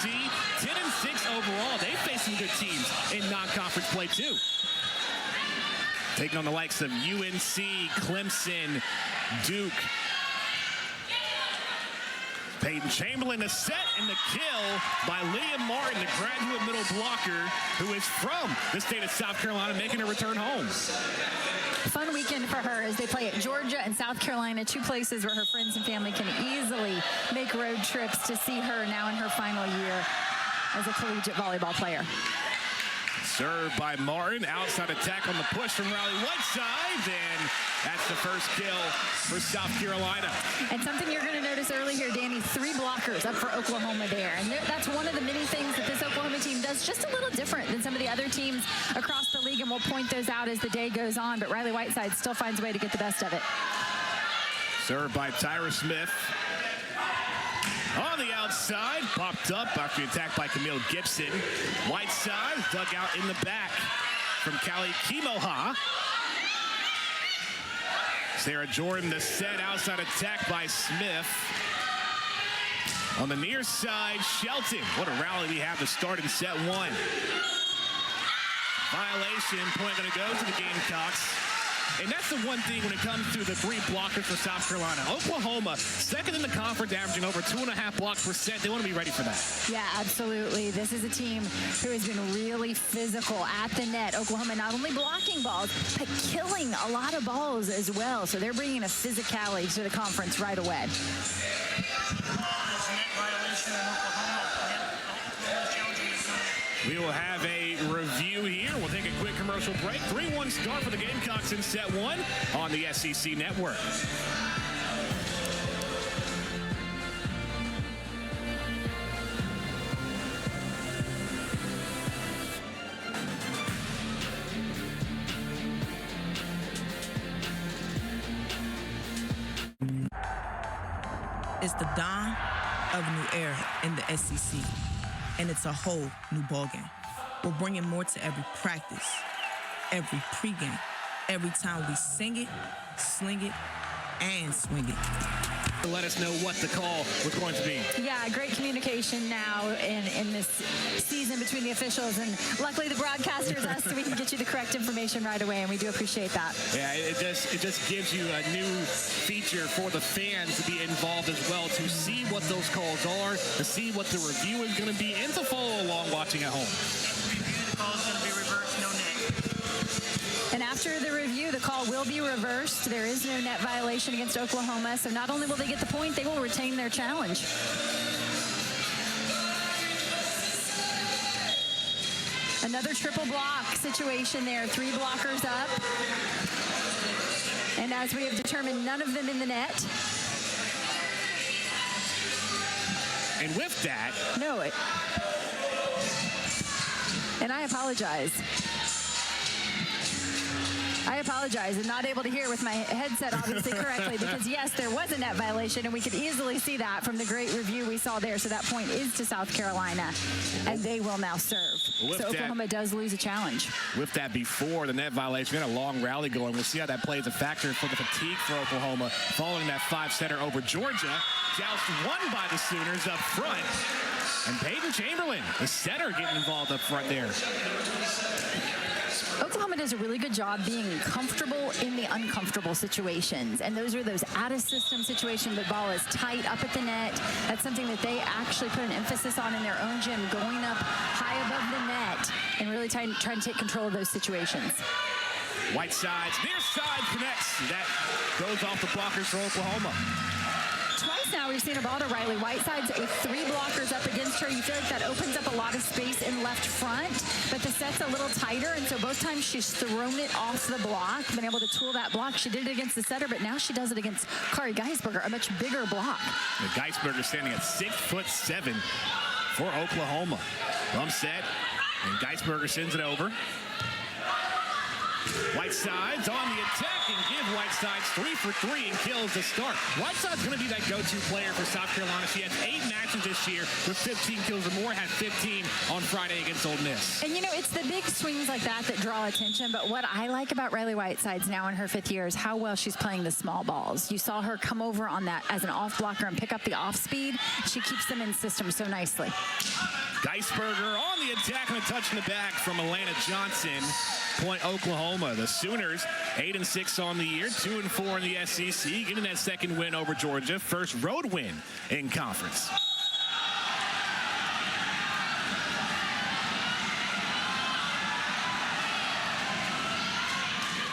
UNC, 10-6 overall. They face some good teams in non-conference play too. Taking on the likes of UNC, Clemson, Duke. Peyton Chamberlain, a set and the kill by Lydia Martin, the graduate middle blocker who is from the state of South Carolina, making a return home. Fun weekend for her as they play at Georgia and South Carolina, two places where her friends and family can easily make road trips to see her now in her final year as a collegiate volleyball player. Served by Martin, outside attack on the push from Riley Whiteside, and that's the first kill for South Carolina. And something you're going to notice early here, Danny, 3 blockers up for Oklahoma there. And that's one of the many things that this Oklahoma team does just a little different than some of the other teams across the league, and we'll point those out as the day goes on. But Riley Whiteside still finds a way to get the best of it. Served by Tyra Smith. On the outside, popped up after the attack by Camille Gibson. Whiteside dug out in the back from Callie Kimoha. Sarah Jordan, the set, outside attack by Smith. On the near side, Shelton. What a rally we have to start in set 1. Violation, point going to go to the Gamecocks. And that's the one thing when it comes to the 3 blockers for South Carolina. Oklahoma, second in the conference, averaging over 2.5 blocks per set. They want to be ready for that. Yeah, absolutely. This is a team who has been really physical at the net. Oklahoma not only blocking balls, but killing a lot of balls as well. So they're bringing a physicality to the conference right away. We will have a review here. We'll take a quick commercial break. 3-1 start for the Gamecocks in set 1 on the SEC Network. It's the dawn of a new era in the SEC. And it's a whole new ballgame. We're bringing more to every practice, every pregame, every time we sing it, sling it, and swing it. Let us know what the call was going to be. Yeah, great communication now in this season between the officials, and luckily the broadcasters, us, so we can get you the correct information right away, and we do appreciate that. Yeah, it just gives you a new feature for the fans to be involved as well, to see what those calls are, to see what the review is going to be, and to follow along watching at home. The call is going to be reversed, no net. And after the review, the call will be reversed. There is no net violation against Oklahoma, so not only will they get the point, they will retain their challenge. Another triple block situation there, 3 blockers up. And as we have determined, none of them in the net. And with that... No. And I apologize. I'm not able to hear with my headset obviously correctly, because yes, there was a net violation, and we could easily see that from the great review we saw there. So that point is to South Carolina, and they will now serve. So Oklahoma does lose a challenge. With that, before the net violation, we had a long rally going. We'll see how that plays a factor for the fatigue for Oklahoma following that 5-setter over Georgia. Joust won by the Sooners up front. And Peyton Chamberlain, the setter, getting involved up front there. Oklahoma does a really good job being comfortable in the uncomfortable situations, and those are those out-of-system situations. The ball is tight up at the net. That's something that they actually put an emphasis on in their own gym, going up high above the net and really trying to take control of those situations. Whiteside's near side connects. That goes off the blockers for Oklahoma. Twice now we've seen a ball to Riley Whiteside's 3 blockers up against her. You feel like that opens up a lot of space in left front, but the set's a little tighter, and so both times she's thrown it off the block, been able to tool that block. She did it against the setter, but now she does it against Kari Geisberger, a much bigger block. The Geisberger standing at 6'7" for Oklahoma. Bump set, and Geisberger sends it over. Whiteside's on the attack and give Whiteside's 3 for 3 and kills the start. Whiteside's going to be that go-to player for South Carolina. She has 8 matches this year with 15 kills or more, had 15 on Friday against Ole Miss. And, you know, it's the big swings like that that draw attention, but what I like about Riley Whiteside's now in her 5th year is how well she's playing the small balls. You saw her come over on that as an off blocker and pick up the off speed. She keeps them in system so nicely. Geisberger on the attack and a touch in the back from Atlanta Johnson. Point Oklahoma. The Sooners 8-6 on the year, 2-4 in the SEC, getting that second win over Georgia, first road win in conference.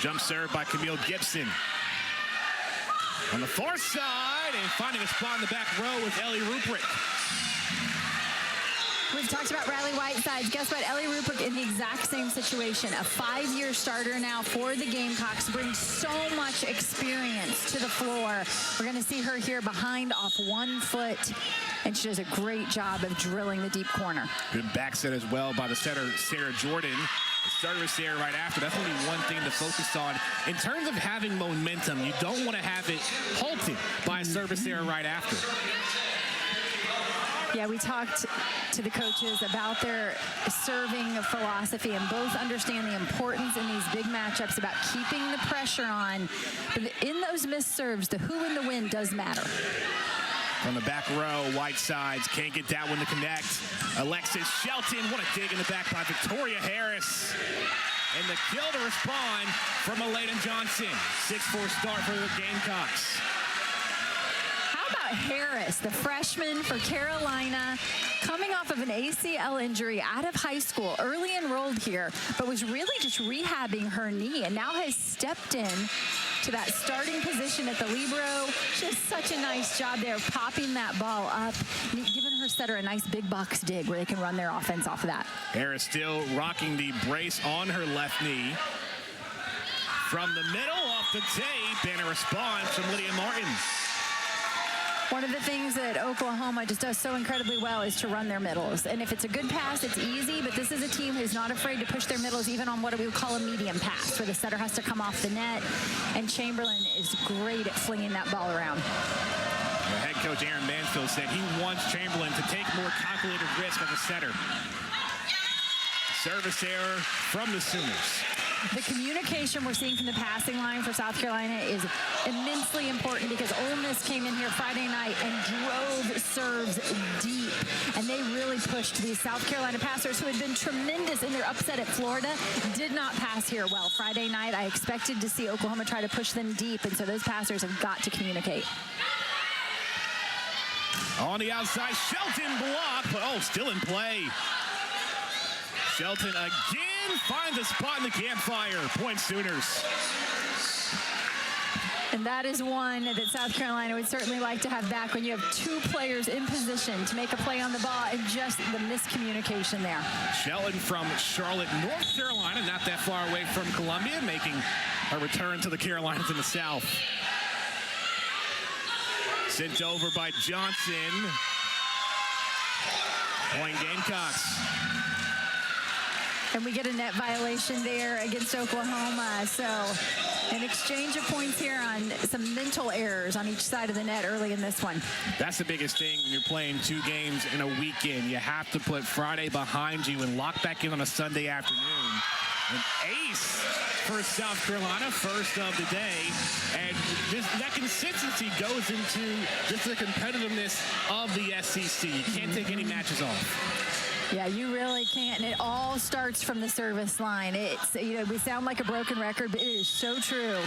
Jump serve by Camille Gibson. On the far side and finding a spot in the back row with Ellie Ruprecht. We've talked about Riley Whiteside. Guess what? Ellie Ruprecht in the exact same situation. A 5-year starter now for the Gamecocks, brings so much experience to the floor. We're going to see her here behind off 1 foot, and she does a great job of drilling the deep corner. Good back set as well by the setter, Sarah Jordan. The starter is Sarah right after. That's only one thing to focus on. In terms of having momentum, you don't want to have it halted by a service error right after. Yeah, we talked to the coaches about their serving philosophy, and both understand the importance in these big matchups about keeping the pressure on. But in those missed serves, the who and the win does matter. From the back row, Whitesides can't get that one to connect. Alexis Shelton, what a dig in the back by Victoria Harris. And the kill to respond from Elena Johnson. 6-4 start for the Gamecocks. Harris, the freshman for Carolina, coming off of an ACL injury out of high school, early enrolled here, but was really just rehabbing her knee and now has stepped in to that starting position at the libero. Just such a nice job there, popping that ball up, giving her setter a nice big box dig where they can run their offense off of that. Harris still rocking the brace on her left knee. From the middle, off the tape, and a response from Lydia Martin. One of the things that Oklahoma just does so incredibly well is to run their middles. And if it's a good pass, it's easy, but this is a team who's not afraid to push their middles even on what we would call a medium pass, where the setter has to come off the net. And Chamberlain is great at flinging that ball around. The head coach Aaron Mansfield said he wants Chamberlain to take more calculated risk as a setter. Service error from the Sooners. The communication we're seeing from the passing line for South Carolina is immensely important, because Ole Miss came in here Friday night and drove serves deep. And they really pushed these South Carolina passers who had been tremendous in their upset at Florida. Did not pass here well Friday night. I expected to see Oklahoma try to push them deep, and so those passers have got to communicate. On the outside, Shelton blocked, but still in play. Shelton again finds a spot in the campfire. Point Sooners. And that is one that South Carolina would certainly like to have back, when you have 2 players in position to make a play on the ball and just the miscommunication there. Shelton from Charlotte, North Carolina, not that far away from Columbia, making a return to the Carolinas in the South. Sent over by Johnson. Point Gamecocks. And we get a net violation there against Oklahoma. So an exchange of points here on some mental errors on each side of the net early in this one. That's the biggest thing when you're playing 2 games in a weekend. You have to put Friday behind you and lock back in on a Sunday afternoon. An ace for South Carolina, first of the day. And that consistency goes into just the competitiveness of the SEC. You can't take any matches off. Yeah, you really can't. And it all starts from the service line. It's, we sound like a broken record, but it is so true.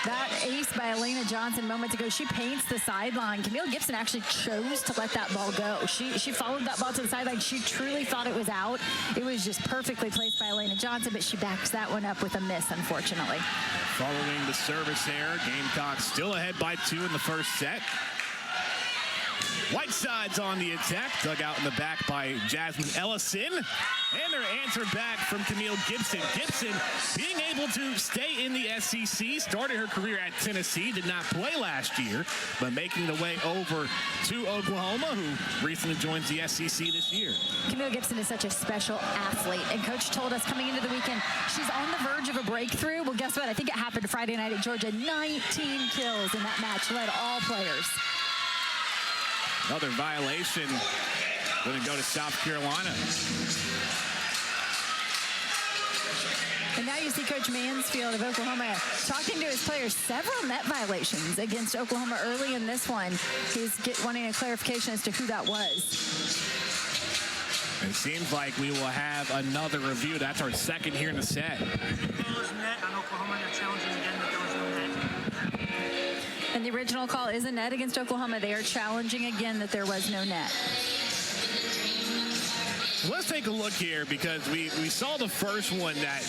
That ace by Elena Johnson moments ago, she paints the sideline. Camille Gibson actually chose to let that ball go. She followed that ball to the sideline. She truly thought it was out. It was just perfectly placed by Elena Johnson, but she backs that one up with a miss, unfortunately. Following the service error, Gamecocks still ahead by 2 in the first set. Whiteside's on the attack, dug out in the back by Jasmine Ellison. And their answer back from Camille Gibson. Gibson being able to stay in the SEC, started her career at Tennessee, did not play last year, but making the way over to Oklahoma, who recently joins the SEC this year. Camille Gibson is such a special athlete, and Coach told us coming into the weekend she's on the verge of a breakthrough. Well, guess what? I think it happened Friday night at Georgia. 19 kills in that match, led all players. Another violation going to go to South Carolina. And now you see Coach Mansfield of Oklahoma talking to his players. Several net violations against Oklahoma early in this one. He's wanting a clarification as to who that was. It seems like we will have another review. That's our second here in the set. And the original call is a net against Oklahoma. They are challenging again that there was no net. Let's take a look here because we saw the first one that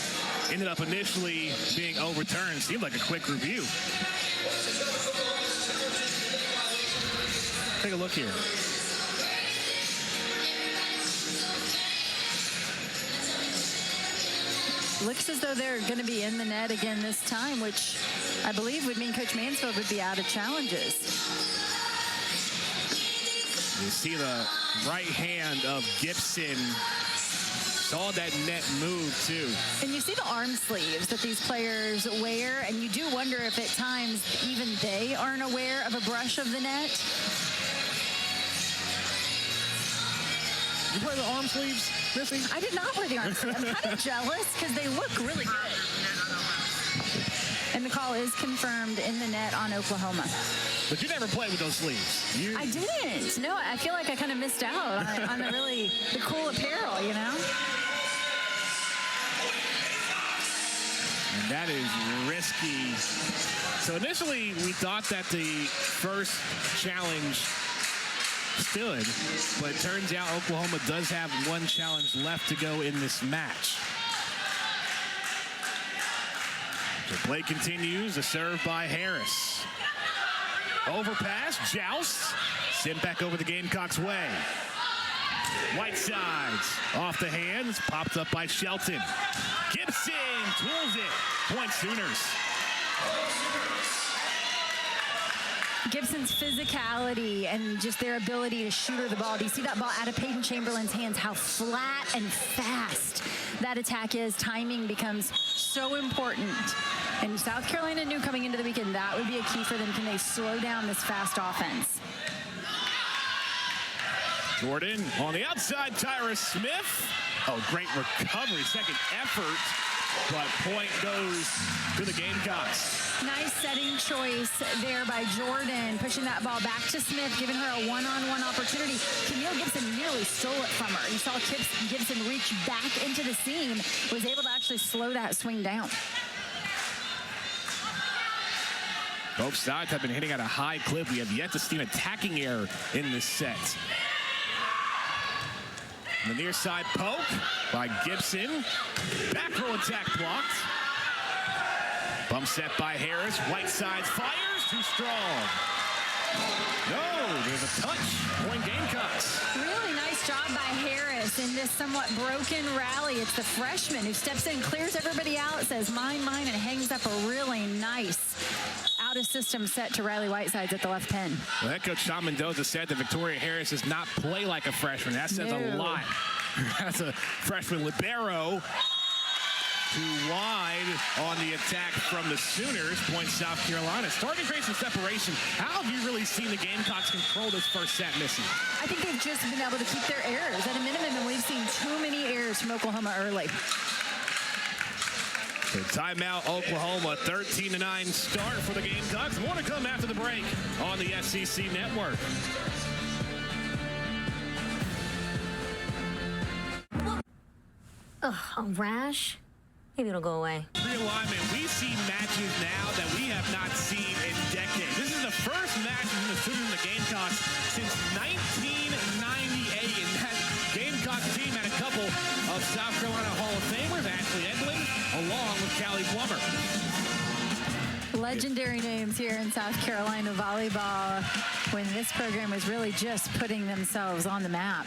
ended up initially being overturned. Seemed like a quick review. Take a look here. Looks as though they're going to be in the net again this time, which I believe would mean Coach Mansfield would be out of challenges. You see the right hand of Gibson. Saw that net move, too. And you see the arm sleeves that these players wear, and you do wonder if at times even they aren't aware of a brush of the net. You play the arm sleeves, Missy? I did not wear the arm sleeves. I'm kind of jealous because they look really good. And the call is confirmed in the net on Oklahoma. But you never played with those sleeves. I didn't. No, I feel like I kind of missed out on the cool apparel, you know? And that is risky. So initially, we thought that the first challenge stood, but it turns out Oklahoma does have one challenge left to go in this match. The play continues, a serve by Harris. Overpass, joust, sent back over the Gamecocks' way. Whitesides off the hands, popped up by Shelton. Gibson tools it, point Sooners. Gibson's physicality and just their ability to shoot her the ball. Do you see that ball out of Peyton Chamberlain's hands? How flat and fast that attack is. Timing becomes so important. And South Carolina knew coming into the weekend that would be a key for them. Can they slow down this fast offense? Jordan on the outside, Tyra Smith. Oh, great recovery, second effort, but point goes to the Gamecocks. Nice setting choice there by Jordan, pushing that ball back to Smith, giving her a one-on-one opportunity. Camille Gibson nearly stole it from her. You saw Gibson reach back into the seam, was able to actually slow that swing down. Both sides have been hitting at a high clip. We have yet to see an attacking error in this set. The near side poke by Gibson. Back row attack blocked. Bump set by Harris. Whitesides fires. Too strong. No, there's a touch. Point Gamecocks. Really nice job by Harris in this somewhat broken rally. It's the freshman who steps in, clears everybody out, says mine, mine, and hangs up a really nice out-of-system set to Riley Whitesides at the left pin. Well, head coach Sean Mendoza said that Victoria Harris does not play like a freshman. That says a lot. That's a freshman libero. Too wide on the attack from the Sooners. Point South Carolina. Starting to create some separation. How have you really seen the Gamecocks control this first set, Missy? I think they've just been able to keep their errors at a minimum, and we've seen too many errors from Oklahoma early. So timeout, Oklahoma, 13-9 start for the Gamecocks. More to come after the break on the SEC Network. Ugh, a rash? Maybe it'll go away. Realignment. We see matches now that we have not seen in decades. This is the first match between the Sooners and the Gamecocks since 1998. And that Gamecock team had a couple of South Carolina Hall of Famers, Ashley Edlin, along with Callie Plummer. Legendary names here in South Carolina volleyball. when this program was really just putting themselves on the map.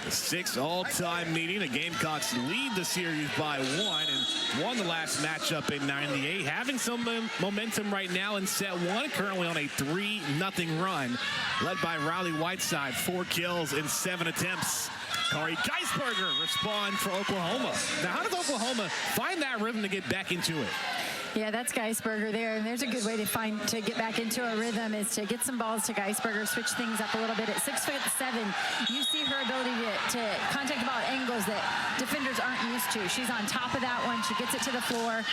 The 6th all-time meeting. The Gamecocks lead the series by 1 and won the last matchup in 98. Having some momentum right now in set 1. Currently on a 3-0 run. Led by Riley Whiteside. 4 kills in 7 attempts. Kari Geisberger responds for Oklahoma. Now, how does Oklahoma find that rhythm to get back into it? Yeah, that's Geisberger there, and there's a good way to get back into a rhythm is to get some balls to Geisberger, switch things up a little bit. At 6'7", you see her ability to contact the ball at angles that defenders aren't used to. She's on top of that one. She gets it to the floor.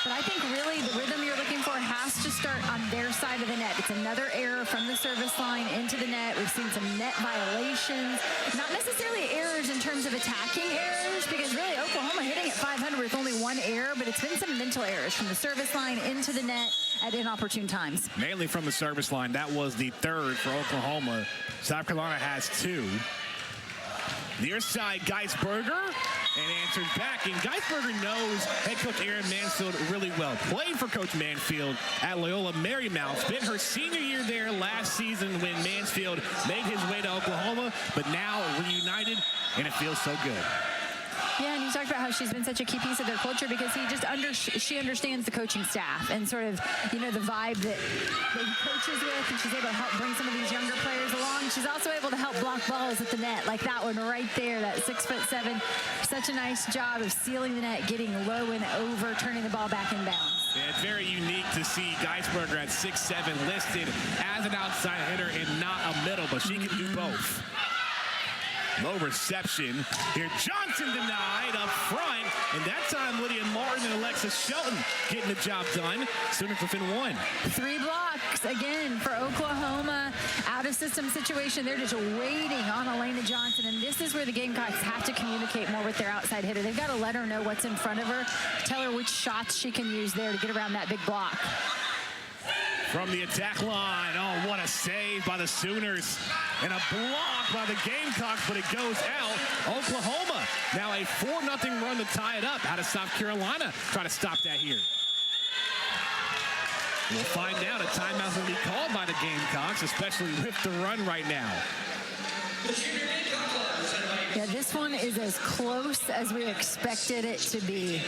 But I think really the rhythm you're looking for has to start on their side of the net. It's another error from the service line into the net. We've seen some net violations. Not necessarily errors in terms of attacking errors, because really Oklahoma hitting at 500 with only 1 error, but it's been some mental errors from the service line into the net at inopportune times. Mainly from the service line. That was the 3rd for Oklahoma. South Carolina has 2. Near side, Geisberger, and answers back. And Geisberger knows head coach Aaron Mansfield really well. Played for Coach Mansfield at Loyola Marymount. Spent her senior year there last season when Mansfield made his way to Oklahoma, but now reunited, and it feels so good. Yeah, and you talked about how she's been such a key piece of their culture because she understands the coaching staff and sort of, the vibe that he coaches with, and she's able to help bring some of these younger players along. She's also able to help block balls at the net, like that one right there, that 6'7". Such a nice job of sealing the net, getting low and over, turning the ball back in bounds. Yeah, it's very unique to see Geisberger at 6'7" listed as an outside hitter and not a middle, but she can do both. Low reception. Here, Johnson denied up front. And that time, Lydia Martin and Alexis Shelton getting the job done. Sooners within 1. 3 blocks, again, for Oklahoma. Out-of-system situation. They're just waiting on Elena Johnson. And this is where the Gamecocks have to communicate more with their outside hitter. They've got to let her know what's in front of her, tell her which shots she can use there to get around that big block. From the attack line, oh, what a save by the Sooners. And a block by the Gamecocks, but it goes out. Oklahoma, now a 4-0 run to tie it up. How does South Carolina try to stop that here? We'll find out. A timeout will be called by the Gamecocks, especially with the run right now. Yeah, this one is as close as we expected it to be.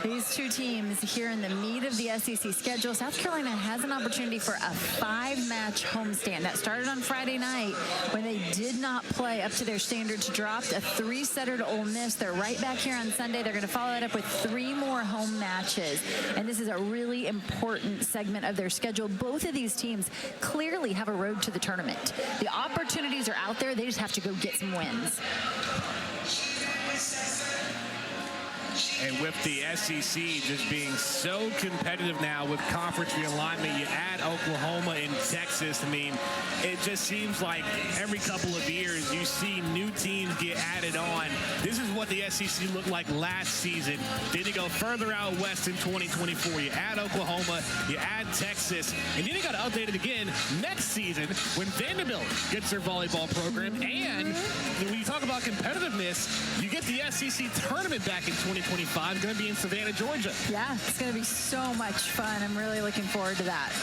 These two teams here in the meat of the SEC schedule. South Carolina has an opportunity for a 5-match homestand. That started on Friday night when they did not play up to their standards, dropped a 3-setter to Ole Miss. They're right back here on Sunday. They're going to follow that up with 3 more home matches. And this is a really important segment of their schedule. Both of these teams clearly have a road to the tournament. The opportunities are out there. They just have to go get some wins. And with the SEC just being so competitive now with conference realignment, you add Oklahoma and Texas. I mean, it just seems like every couple of years you see new teams get added on. This is what the SEC looked like last season. Then you go further out west in 2024. You add Oklahoma, you add Texas, and then you got to update it again next season when Vanderbilt gets their volleyball program. And when you talk about competitiveness, you get the SEC tournament back in 2025. Going to be in Savannah, Georgia. Yeah, it's going to be so much fun. I'm really looking forward to that.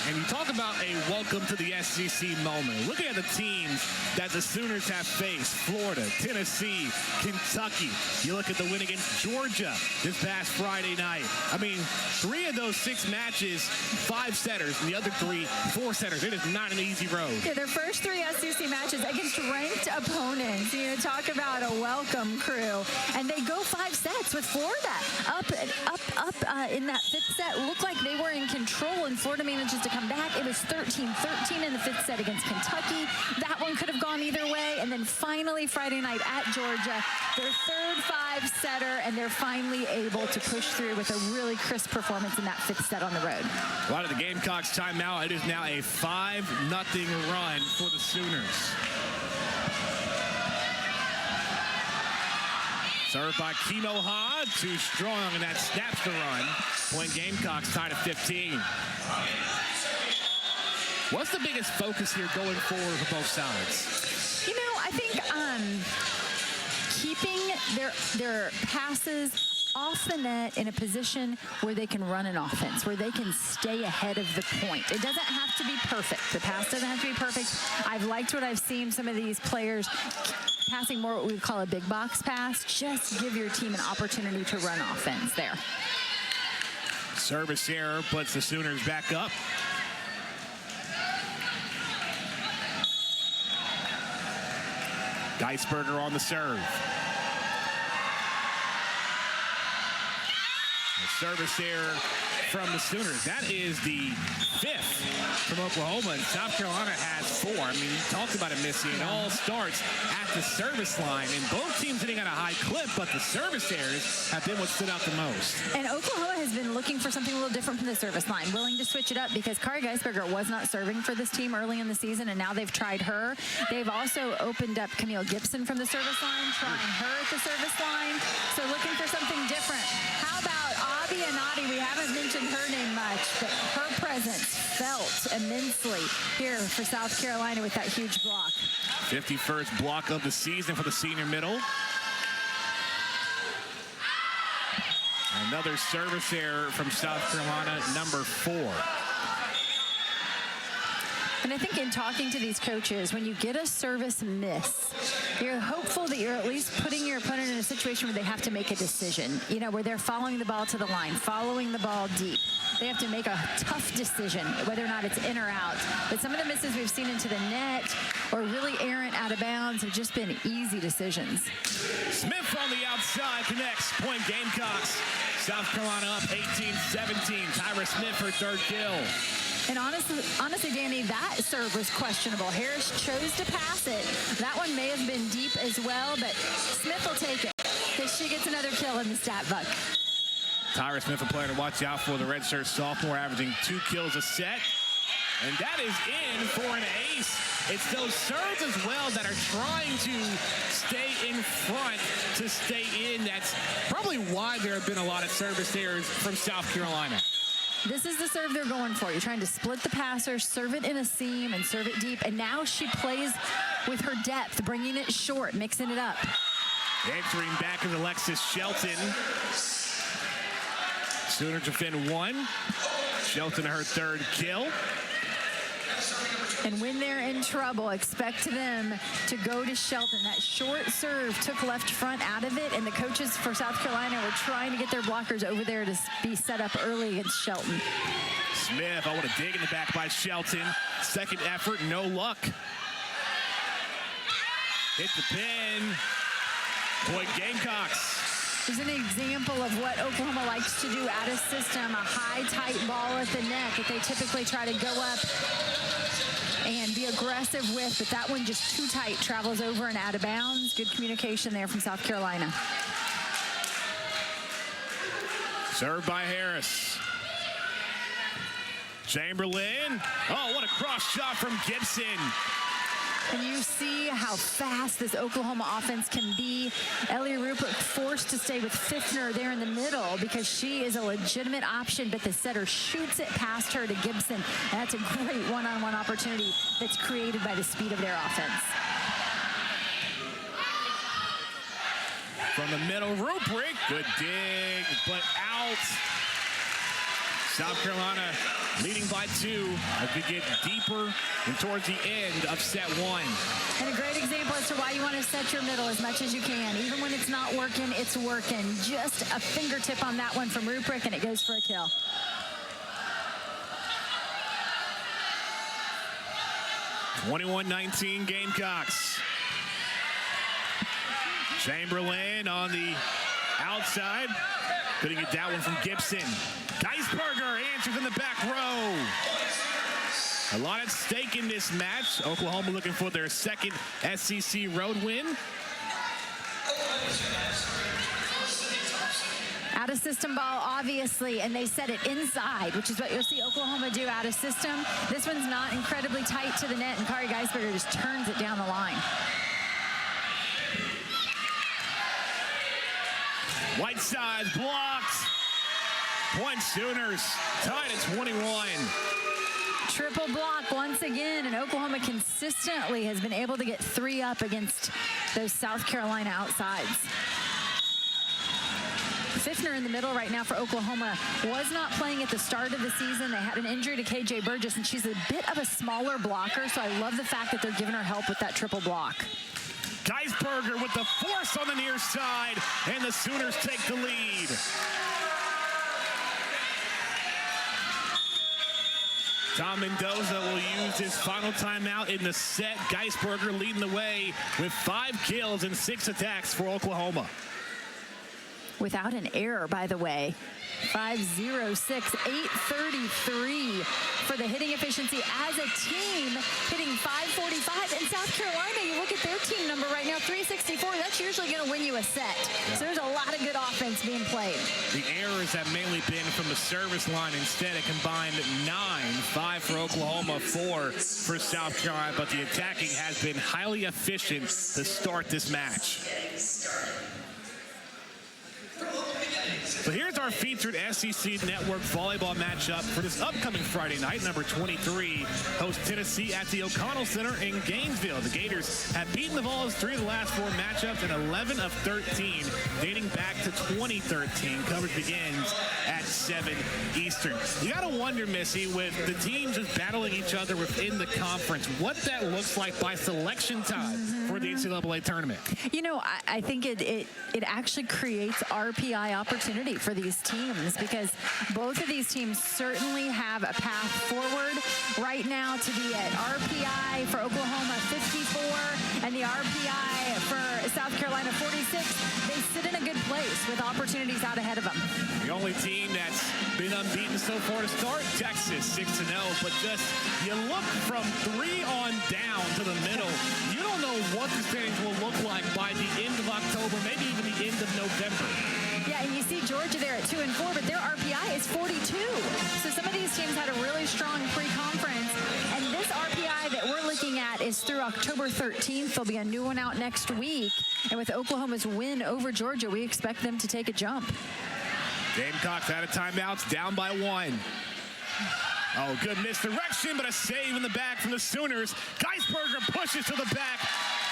And you talk about a welcome to the SEC moment. Looking at the teams that the Sooners have faced: Florida, Tennessee, Kentucky. You look at the win against Georgia this past Friday night. I mean, 3 of those 6 matches, 5 setters, and the other 3, 4 setters. It is not an easy road. Yeah, their first 3 SEC matches against ranked opponents. You know, talk about a welcome crew. And they go 5 sets with Florida. Up in that 5th set. Looked like they were in control, and Florida manages to come back. It was 13-13 in the 5th set against Kentucky. That one could have gone either way. And then finally Friday night at Georgia, their 3rd 5-setter, and they're finally able to push through with a really crisp performance in that 5th set on the road. A lot of the Gamecocks timeout. It is now a 5-0 run for the Sooners. Served by Kimo Ha, too strong, and that snaps the run. Point Gamecocks tied at 15. What's the biggest focus here going forward for both sides? You know, I think keeping their passes off the net in a position where they can run an offense, where they can stay ahead of the point. It doesn't have to be perfect. The pass doesn't have to be perfect. I've liked what I've seen some of these players passing more what we would call a big box pass. Just give your team an opportunity to run offense there. Service error puts the Sooners back up. Geisberger on the serve. A service error from the Sooners. That is the 5th from Oklahoma, and South Carolina has 4. I mean, you talked about it, Missy. It all starts at the service line, and both teams hitting at a high clip, but the service errors have been what stood out the most. And Oklahoma has been looking for something a little different from the service line, willing to switch it up because Kari Geisberger was not serving for this team early in the season, and now they've tried her. They've also opened up Camille Gibson from the service line, trying her at the service line. So looking for something different. How about Abiyanati? We haven't mentioned her name much, but her presence felt immensely here for South Carolina with that huge block. 51st block of the season for the senior middle. Another service error from South Carolina, number 4. And I think in talking to these coaches, when you get a service miss, you're hopeful that you're at least putting your opponent in a situation where they have to make a decision, you know, where they're following the ball to the line, following the ball deep. They have to make a tough decision, whether or not it's in or out. But some of the misses we've seen into the net or really errant out of bounds have just been easy decisions. Smith on the outside connects. Point Gamecocks. South Carolina up 18-17. Tyra Smith her 3rd kill. And honestly, Danny, that serve was questionable. Harris chose to pass it. That one may have been deep as well, but Smith will take it because she gets another kill in the stat book. Tyra Smith, a player to watch out for, the redshirt sophomore, averaging 2 kills a set. And that is in for an ace. It's those serves as well that are trying to stay in front to stay in. That's probably why there have been a lot of service errors from South Carolina. This is the serve they're going for. You're trying to split the passer, serve it in a seam, and serve it deep. And now she plays with her depth, bringing it short, mixing it up. Entering back is Alexis Shelton. Sooners within 1. Shelton her 3rd kill. And when they're in trouble, expect them to go to Shelton. That short serve took left front out of it, and the coaches for South Carolina were trying to get their blockers over there to be set up early against Shelton. Smith, I want to dig in the back by Shelton. 2nd effort, no luck. Hit the pin. Point Gamecocks. Here's an example of what Oklahoma likes to do out of system, a high, tight ball at the net that they typically try to go up and be aggressive with, but that one just too tight, travels over and out of bounds. Good communication there from South Carolina. Served by Harris. Chamberlain. Oh, what a cross shot from Gibson. And you see how fast this Oklahoma offense can be. Ellie Rupert forced to stay with Fiffner there in the middle because she is a legitimate option, but the setter shoots it past her to Gibson. And that's a great one-on-one opportunity that's created by the speed of their offense. From the middle, Rupert. Good dig, but out. South Carolina leading by 2 as we get deeper and towards the end of set 1. And a great example as to why you want to set your middle as much as you can. Even when it's not working, it's working. Just a fingertip on that one from Rupert, and it goes for a kill. (21-19) Gamecocks. Chamberlain on the outside. Couldn't get that one from Gibson. Geisberger answers in the back row. A lot at stake in this match. Oklahoma looking for their 2nd SEC road win. Out of system ball, obviously, and they set it inside, which is what you'll see Oklahoma do out of system. This one's not incredibly tight to the net, and Kari Geisberger just turns it down the line. Whiteside blocked. Point Sooners tied at 21. Triple block once again, and Oklahoma consistently has been able to get 3 up against those South Carolina outsides. Fiftner in the middle right now for Oklahoma was not playing at the start of the season. They had an injury to KJ Burgess, and she's a bit of a smaller blocker, so I love the fact that they're giving her help with that triple block. Geisberger with the force on the near side, and the Sooners take the lead. Tom Mendoza will use his final timeout in the set. Geisberger leading the way with 5 kills and 6 attacks for Oklahoma. Without an error, by the way. 506, 833 for the hitting efficiency as a team, hitting 545. In South Carolina, you look at their team number right now, 364. That's usually going to win you a set. Yeah. So there's a lot of good offense being played. The errors have mainly been from the service line. Instead, it combined 9, 5 for Oklahoma, 4 for South Carolina. But the attacking has been highly efficient to start this match. So here's our featured SEC Network volleyball matchup for this upcoming Friday night. Number 23 hosts Tennessee at the O'Connell Center in Gainesville. The Gators have beaten the Vols 3 of the last 4 matchups and 11 of 13, dating back to 2013. Coverage begins at 7 Eastern. You got to wonder, Missy, with the teams just battling each other within the conference, what that looks like by selection time for the NCAA tournament. You know, I think it actually creates RPI opportunity for these teams, because both of these teams certainly have a path forward right now to be at RPI for Oklahoma 54 and the RPI for South Carolina 46. They sit in a good place with opportunities out ahead of them. The only team that's been unbeaten so far to start, Texas 6-0, but just you look from 3 on down to the middle, you don't know what the standings will look like by the end of October, maybe even the end of November. Yeah, and you see Georgia there at 2-4, but their RPI is 42. So some of these teams had a really strong pre-conference, and this RPI that we're looking at is through October 13th. There'll be a new one out next week, and with Oklahoma's win over Georgia, we expect them to take a jump. Gamecocks out of timeouts, down by 1. Oh, good misdirection, but a save in the back from the Sooners. Geisberger pushes to the back.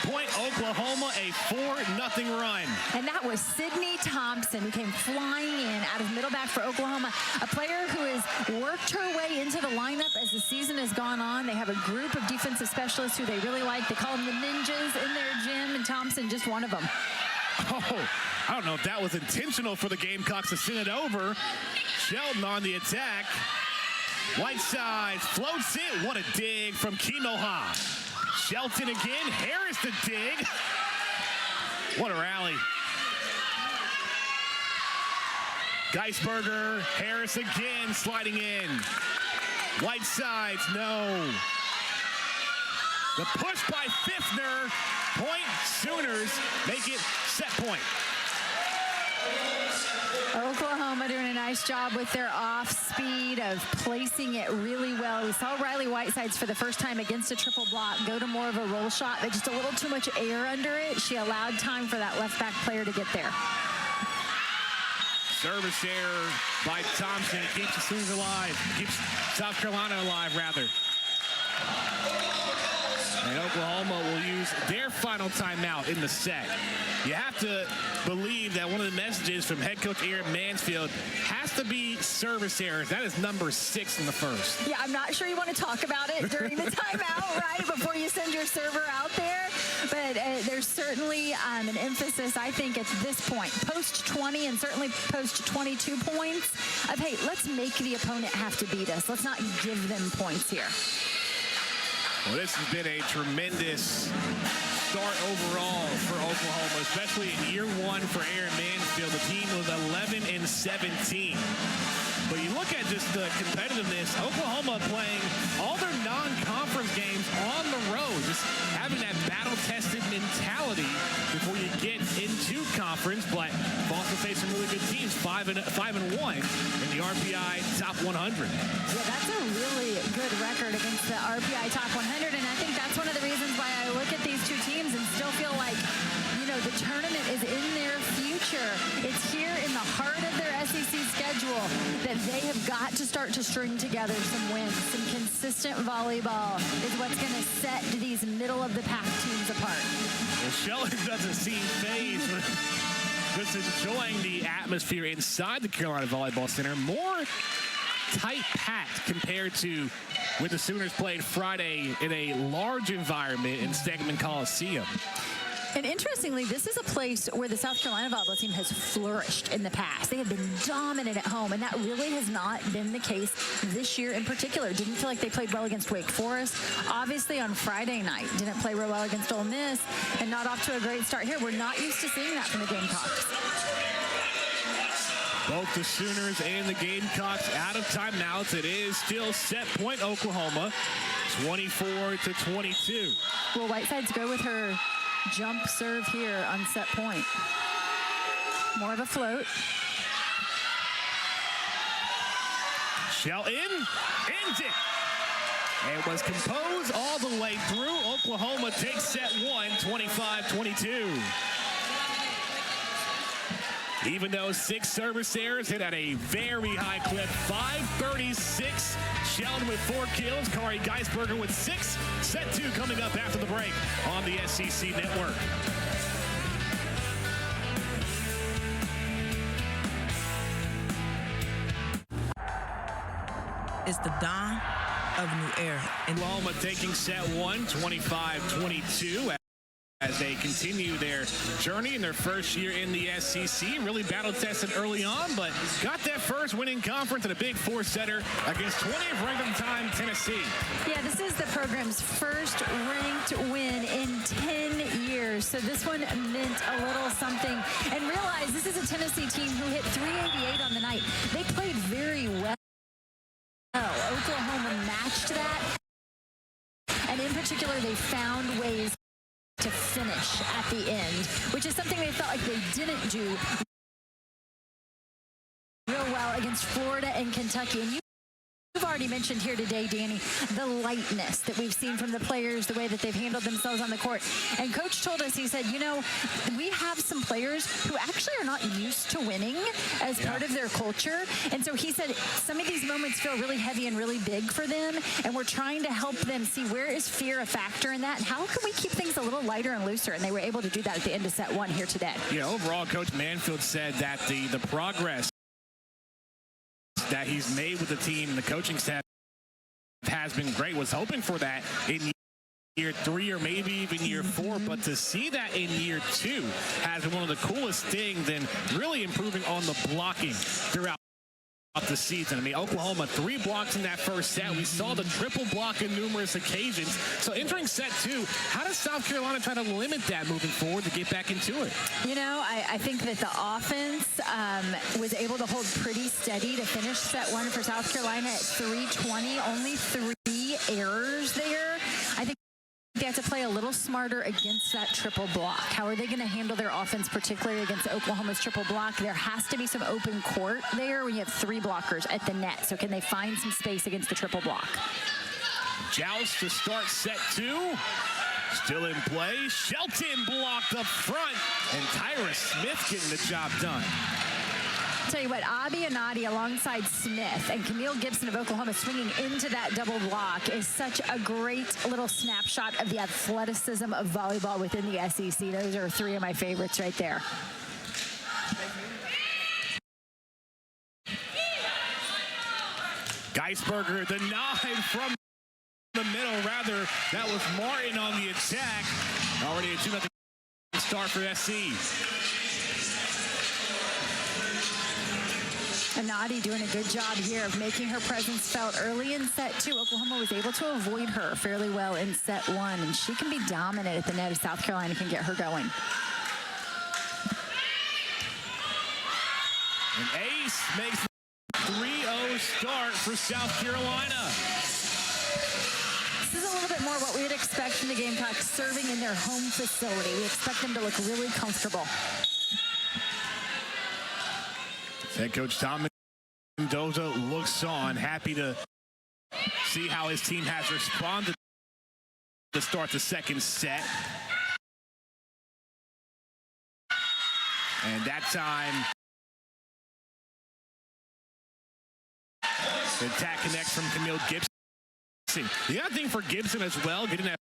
Point Oklahoma, a 4-0 run. And that was Sydney Thompson, who came flying in out of middle back for Oklahoma, a player who has worked her way into the lineup as the season has gone on. They have a group of defensive specialists who they really like. They call them the Ninjas in their gym, and Thompson just one of them. Oh, I don't know if that was intentional for the Gamecocks to send it over. Sheldon on the attack. Whiteside floats it. What a dig from Kinoha. Shelton again. Harris the dig. What a rally. Geisberger. Harris again sliding in. Whitesides, no. The push by Fiftner. Point Sooners. Make it set point. Oklahoma doing a nice job with their off speed of placing it really well. We saw Riley Whitesides for the first time against a triple block go to more of a roll shot, but just a little too much air under it. She allowed time for that left back player to get there. Service error by Thompson. Keeps the Sooners alive. Keeps South Carolina alive, rather. And Oklahoma will use their final timeout in the set. You have to believe that one of the messages from head coach Aaron Mansfield has to be service errors. That is number 6 in the first. Yeah, I'm not sure you want to talk about it during the timeout, right, before you send your server out there. But there's certainly an emphasis, I think, at this point, post 20 and certainly post 22 points of, hey, let's make the opponent have to beat us. Let's not give them points here. Well, this has been a tremendous start overall for Oklahoma, especially in year 1 for Aaron Mansfield. The team was 11-17. But you look at just the competitiveness, Oklahoma playing all their non-conference games on the road, just having that battle-tested mentality before you get into conference. But we've also faced some really good teams, 5-1 in the RPI top 100. Yeah, that's a really good record against the RPI top 100, and I think that's one of the reasons why I look at these two teams and still feel like, you know, the tournament is in their future. It's here in the heart of their SEC schedule that they have got to start to string together some wins. Some consistent volleyball is what's going to set these middle-of-the-pack teams apart. Well, Sheldon doesn't seem fazed Just enjoying the atmosphere inside the Carolina Volleyball Center. More tight-packed compared to when the Sooners played Friday in a large environment in Stegman Coliseum. And interestingly, this is a place where the South Carolina volleyball team has flourished in the past. They have been dominant at home, and that really has not been the case this year in particular. Didn't feel like they played well against Wake Forest. Obviously, on Friday night, didn't play real well against Ole Miss, and not off to a great start here. We're not used to seeing that from the Gamecocks. Both the Sooners and the Gamecocks out of timeouts. It is still set point Oklahoma, 24-22. Will Whitesides go with her jump serve here on set point? More of a float. Shelton ends it. It was composed all the way through. Oklahoma takes set one, 25-22. Even though 6 service errors hit at a very high clip, 536. Sheldon with 4 kills. Kari Geisberger with 6. Set 2 coming up after the break on the SEC Network. It's the dawn of a new era. And Oklahoma taking set 1, 25-22. As they continue their journey in their first year in the SEC. Really battle-tested early on, but got that first win in conference and a big 4-setter against 20th ranked at the time, Tennessee. Yeah, this is the program's first ranked win in 10 years. So this one meant a little something. And realize this is a Tennessee team who hit 388 on the night. They played very well. Oklahoma matched that. And in particular, they found ways to finish at the end, which is something they felt like they didn't do real well against Florida and Kentucky. And you've already mentioned here today, Danny, the lightness that we've seen from the players, the way that they've handled themselves on the court. And Coach told us, he said, you know, we have some players who actually are not used to winning as part of their culture. And so he said some of these moments feel really heavy and really big for them. And we're trying to help them see where is fear a factor in that, and how can we keep things a little lighter and looser. And they were able to do that at the end of set 1 here today. Yeah, overall, Coach Manfield said that the progress that he's made with the team, the coaching staff has been great. Was hoping for that in year 3 or maybe even year 4, but to see that in year 2 has been one of the coolest things, and really improving on the blocking throughout the season. I mean, Oklahoma 3 blocks in that first set. We saw the triple block in numerous occasions. So entering set 2, how does South Carolina try to limit that moving forward to get back into it? You know, I think that the offense was able to hold pretty steady to finish set 1 for South Carolina at 320. Only 3 errors there. I think they have to play a little smarter against that triple block. How are they going to handle their offense, particularly against Oklahoma's triple block? There has to be some open court there when you have 3 blockers at the net. So can they find some space against the triple block? Joust to start set 2. Still in play. Shelton blocked up front. And Tyra Smith getting the job done. I'll tell you what, Abby Anadi alongside Smith and Camille Gibson of Oklahoma swinging into that double block is such a great little snapshot of the athleticism of volleyball within the SEC. Those are 3 of my favorites right there. Geisberger, the 9 from the middle. Rather, that was Martin on the attack. Already a 2-0 start for SC. Anadi doing a good job here of making her presence felt early in set 2. Oklahoma was able to avoid her fairly well in set 1, and she can be dominant at the net if South Carolina can get her going. An ace makes the 3-0 start for South Carolina. This is a little bit more what we would expect from the Gamecocks serving in their home facility. We expect them to look really comfortable. Head coach Tom Mendoza looks on, happy to see how his team has responded to start the second set. And that time, the attack connects from Camille Gibson. The other thing for Gibson as well, getting that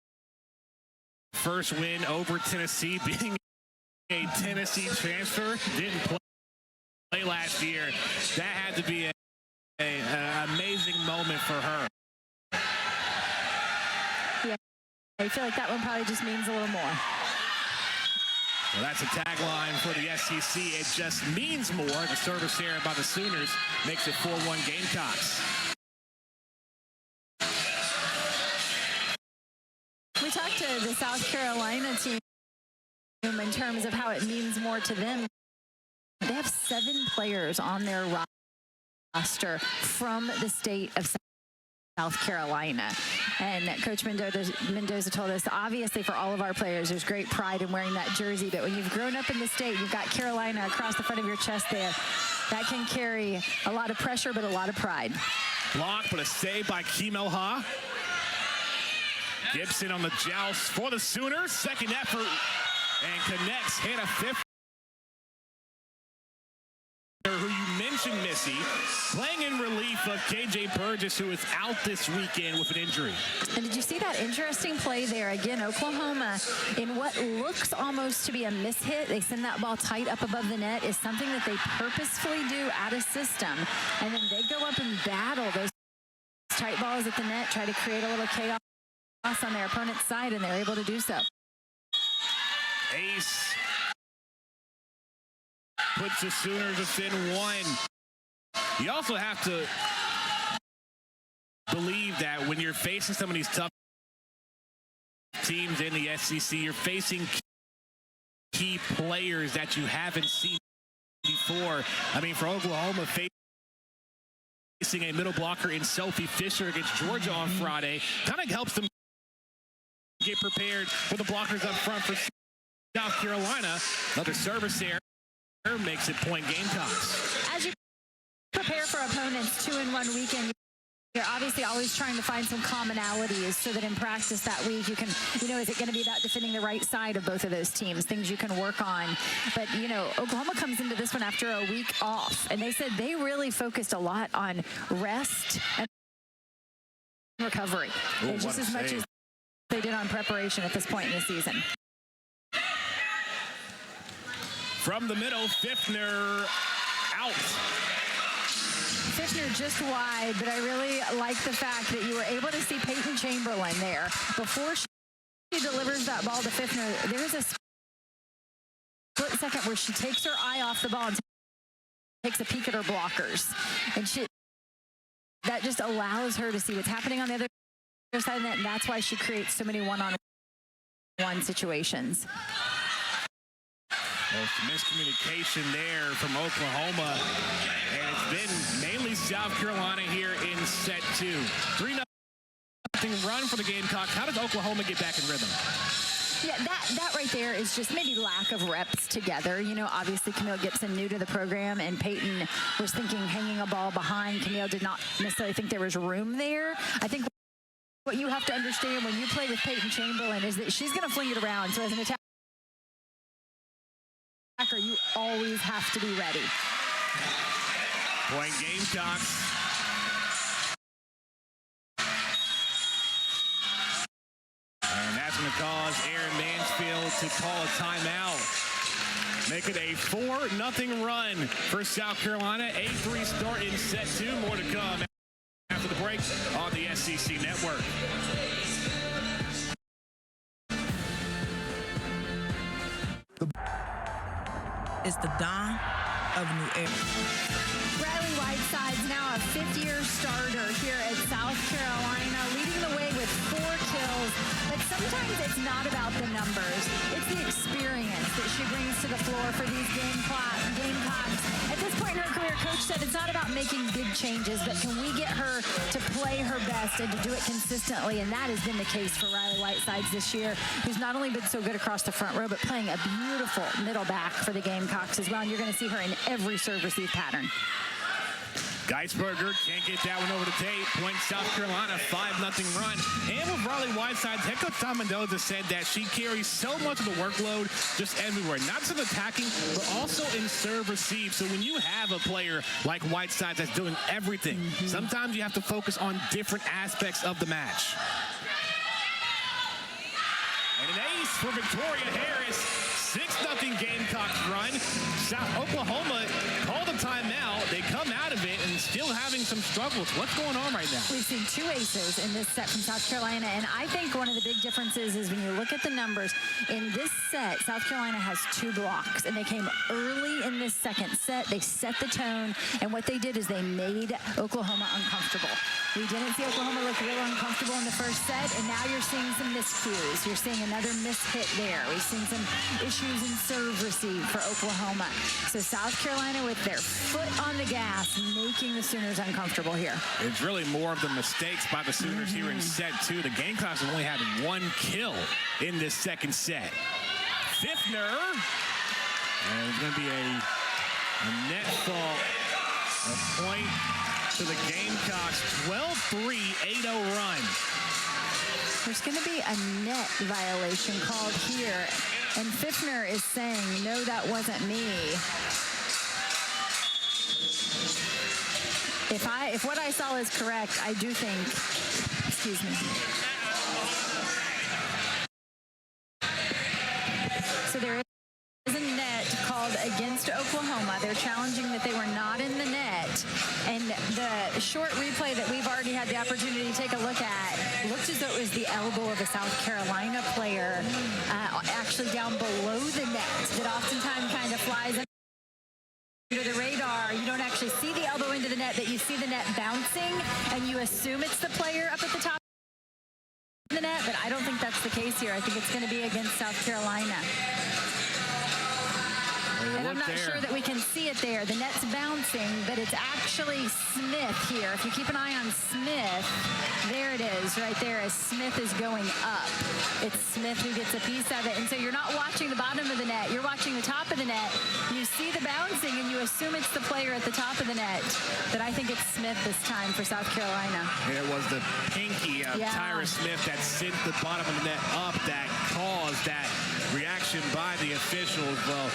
first win over Tennessee, being a Tennessee transfer, didn't play last year. That had to be an amazing moment for her. Yeah, I feel like that one probably just means a little more. Well, that's a tagline for the SEC. It just means more. The service error by the Sooners makes it 4-1 Gamecocks. We talked to the South Carolina team in terms of how it means more to them. They have 7 players on their roster from the state of South Carolina. And Coach Mendoza told us, obviously for all of our players, there's great pride in wearing that jersey. But when you've grown up in the state, you've got Carolina across the front of your chest there. That can carry a lot of pressure, but a lot of pride. Block, but a save by Kimo Ha. Gibson on the joust for the Sooners. Second effort. And connects Hannah Fifth, who you mentioned, Missy, playing in relief of KJ Burgess, who is out this weekend with an injury. And did you see that interesting play there? Again, Oklahoma, in what looks almost to be a mishit, they send that ball tight up above the net, is something that they purposefully do out of system. And then they go up and battle those tight balls at the net, try to create a little chaos on their opponent's side, and they're able to do so. Ace puts the Sooners within 1. You also have to believe that when you're facing some of these tough teams in the SEC, you're facing key players that you haven't seen before. I mean, for Oklahoma, facing a middle blocker in Sophie Fisher against Georgia on Friday kind of helps them get prepared for the blockers up front for South Carolina. Another service error makes it point Gamecocks. As you prepare for opponents 2-in-1 weekend, you're obviously always trying to find some commonalities so that in practice that week you can, is it going to be about defending the right side of both of those teams, things you can work on. But, Oklahoma comes into this one after a week off, and they said they really focused a lot on rest and recovery. Just as much as they did on preparation at this point in the season. From the middle, Fiffner out. Fiffner just wide, but I really like the fact that you were able to see Peyton Chamberlain there. Before she delivers that ball to Fiffner, there's a split second where she takes her eye off the ball and takes a peek at her blockers. And that just allows her to see what's happening on the other side of that, and that's why she creates so many one-on-one situations. Well, some miscommunication there from Oklahoma, and it's been mainly South Carolina here in set 2. 3-0 run for the Gamecocks. How does Oklahoma get back in rhythm? Yeah, that right there is just maybe lack of reps together. Obviously Camille Gibson new to the program, and Peyton was thinking hanging a ball behind. Camille did not necessarily think there was room there. I think what you have to understand when you play with Peyton Chamberlain is that she's going to fling it around. So as an attacker, you always have to be ready. Point Gamecocks. And that's going to cause Aaron Mansfield to call a timeout. Make it a 4-0 run for South Carolina. 8-3 start in set 2. More to come after the break on the SEC Network. It's the dawn of a new era. Riley Whiteside's now a 5th-year starter here at South Carolina, leading the way with 4 kills. But sometimes it's not about the numbers. It's the experience that she brings to the floor for these Gamecocks. At this point in her career, Coach said it's not about making big changes, but can we get her to play her best and to do it consistently? And that has been the case for Riley Whitesides this year, who's not only been so good across the front row, but playing a beautiful middle back for the Gamecocks as well. And you're going to see her in every serve-receive pattern. Geisberger can't get that one over the tape. Point South Carolina, 5-0 run. And with Riley Whiteside, head coach Tom Mendoza said that she carries so much of the workload just everywhere. Not just in attacking, but also in serve receive. So when you have a player like Whiteside that's doing everything, sometimes you have to focus on different aspects of the match. And an ace for Victoria Harris. 6-0 Gamecocks run. Oklahoma called a timeout. They come out of it and still having some struggles. What's going on right now? We've seen 2 aces in this set from South Carolina, and I think one of the big differences is when you look at the numbers, in this set, South Carolina has 2 blocks, and they came early in this second set. They set the tone, and what they did is they made Oklahoma uncomfortable. We didn't see Oklahoma look real uncomfortable in the first set, and now you're seeing some miscues. You're seeing another mishit there. We've seen some issues in serve receive for Oklahoma. So South Carolina with their foot on the gas, making the Sooners uncomfortable here. It's really more of the mistakes by the Sooners here in set 2. The Gamecocks have only had 1 kill in this second set. Fiffner, and it's going to be a net fault, a point to the Gamecocks. 12-3, 8-0 run. There's going to be a net violation called here, and Fiffner is saying, no, that wasn't me. If what I saw is correct, I do think, excuse me. So there is a net called against Oklahoma. They're challenging that they were not in the net. And the short replay that we've already had the opportunity to take a look at looked as though it was the elbow of a South Carolina player actually down below the net that oftentimes kind of flies under the radar. You don't actually see the elbow into the net, but you see the net bouncing, and you assume it's the player up at the top of the net, but I don't think that's the case here. I think it's going to be against South Carolina. And I'm not sure that we can see it there. The net's bouncing, but it's actually Smith here. If you keep an eye on Smith, there it is right there as Smith is going up. It's Smith who gets a piece of it. And so you're not watching the bottom of the net. You're watching the top of the net. You see the bouncing, and you assume it's the player at the top of the net. But I think it's Smith this time for South Carolina. It was the pinky of Tyra Smith that sent the bottom of the net up that caused that reaction by the officials. Well,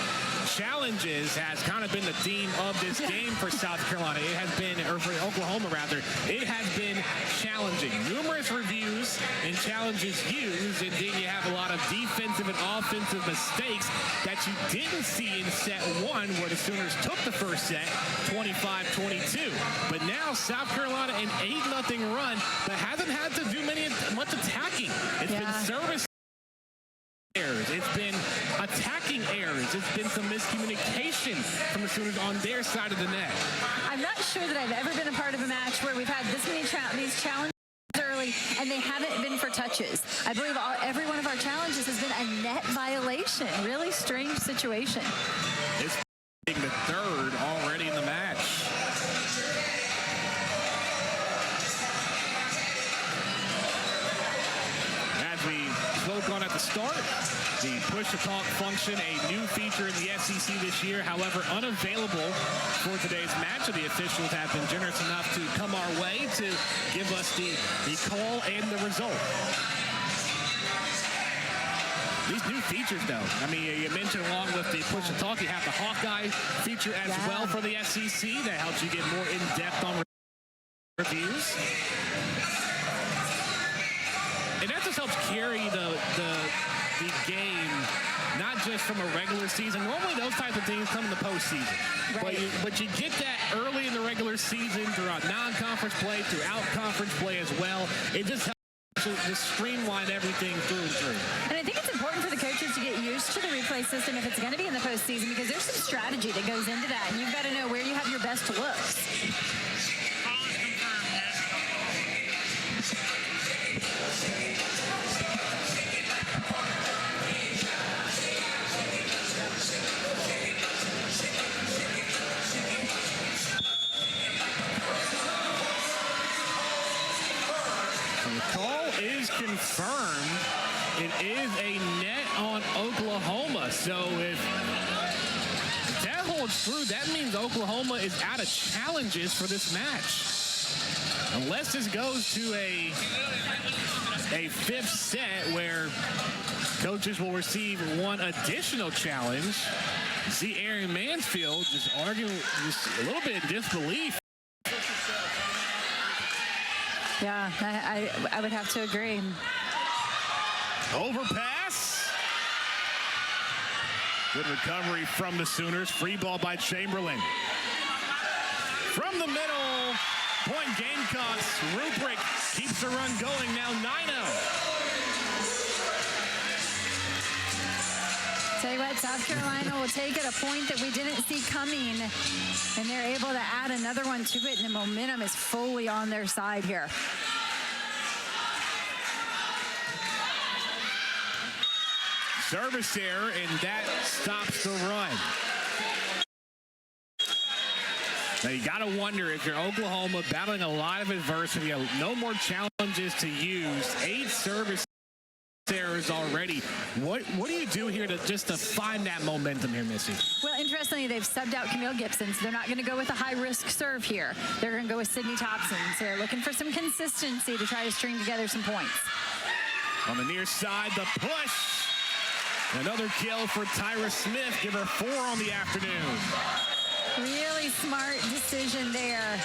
challenges has kind of been the theme of this game for South Carolina. It has been, or for Oklahoma rather, it has been challenging. Numerous reviews and challenges used, and then you have a lot of defensive and offensive mistakes that you didn't see in set 1, where the Sooners took the first set 25-22. But now South Carolina an 8-0 run, but hasn't had to do much attacking. It's been service errors. It's been attacking errors. It's been some miscommunication from the Sooners on their side of the net. I'm not sure that I've ever been a part of a match where we've had this many these challenges early, and they haven't been for touches. I believe every one of our challenges has been a net violation. Really strange situation. It's the 3rd already in the match. Spoke on at the start, the push-to-talk function, a new feature in the SEC this year, however unavailable for today's match. The officials have been generous enough to come our way to give us the call and the result. These new features, though, I mean, you mentioned along with the push-to-talk, you have the Hawkeye feature as well for the SEC that helps you get more in-depth on reviews. And that just helps carry the game, not just from a regular season. Normally those types of things come in the postseason. Right. But you get that early in the regular season, throughout non-conference play, throughout conference play as well. It just helps to just streamline everything through and through. And I think it's important for the coaches to get used to the replay system if it's going to be in the postseason, because there's some strategy that goes into that, and you've got to know where you have your best looks. Confirmed. It is a net on Oklahoma. So if that holds true, that means Oklahoma is out of challenges for this match. Unless this goes to a 5th set where coaches will receive one additional challenge. See Aaron Mansfield just arguing just a little bit in disbelief. Yeah, I would have to agree. Overpass. Good recovery from the Sooners. Free ball by Chamberlain. From the middle, point Gamecocks. Rubric keeps the run going, now 9-0. Tell you what, South Carolina will take it, a point that we didn't see coming, and they're able to add another one to it, and the momentum is fully on their side here. Service error, and that stops the run. Now you got to wonder if you're Oklahoma, battling a lot of adversity, no more challenges to use, 8 service errors already. What do you do here to find that momentum here, Missy? Well, interestingly, they've subbed out Camille Gibson, so they're not going to go with a high-risk serve here. They're going to go with Sydney Thompson. So they're looking for some consistency to try to string together some points. On the near side, the push. Another kill for Tyra Smith. Give her 4 on the afternoon. Really smart decision there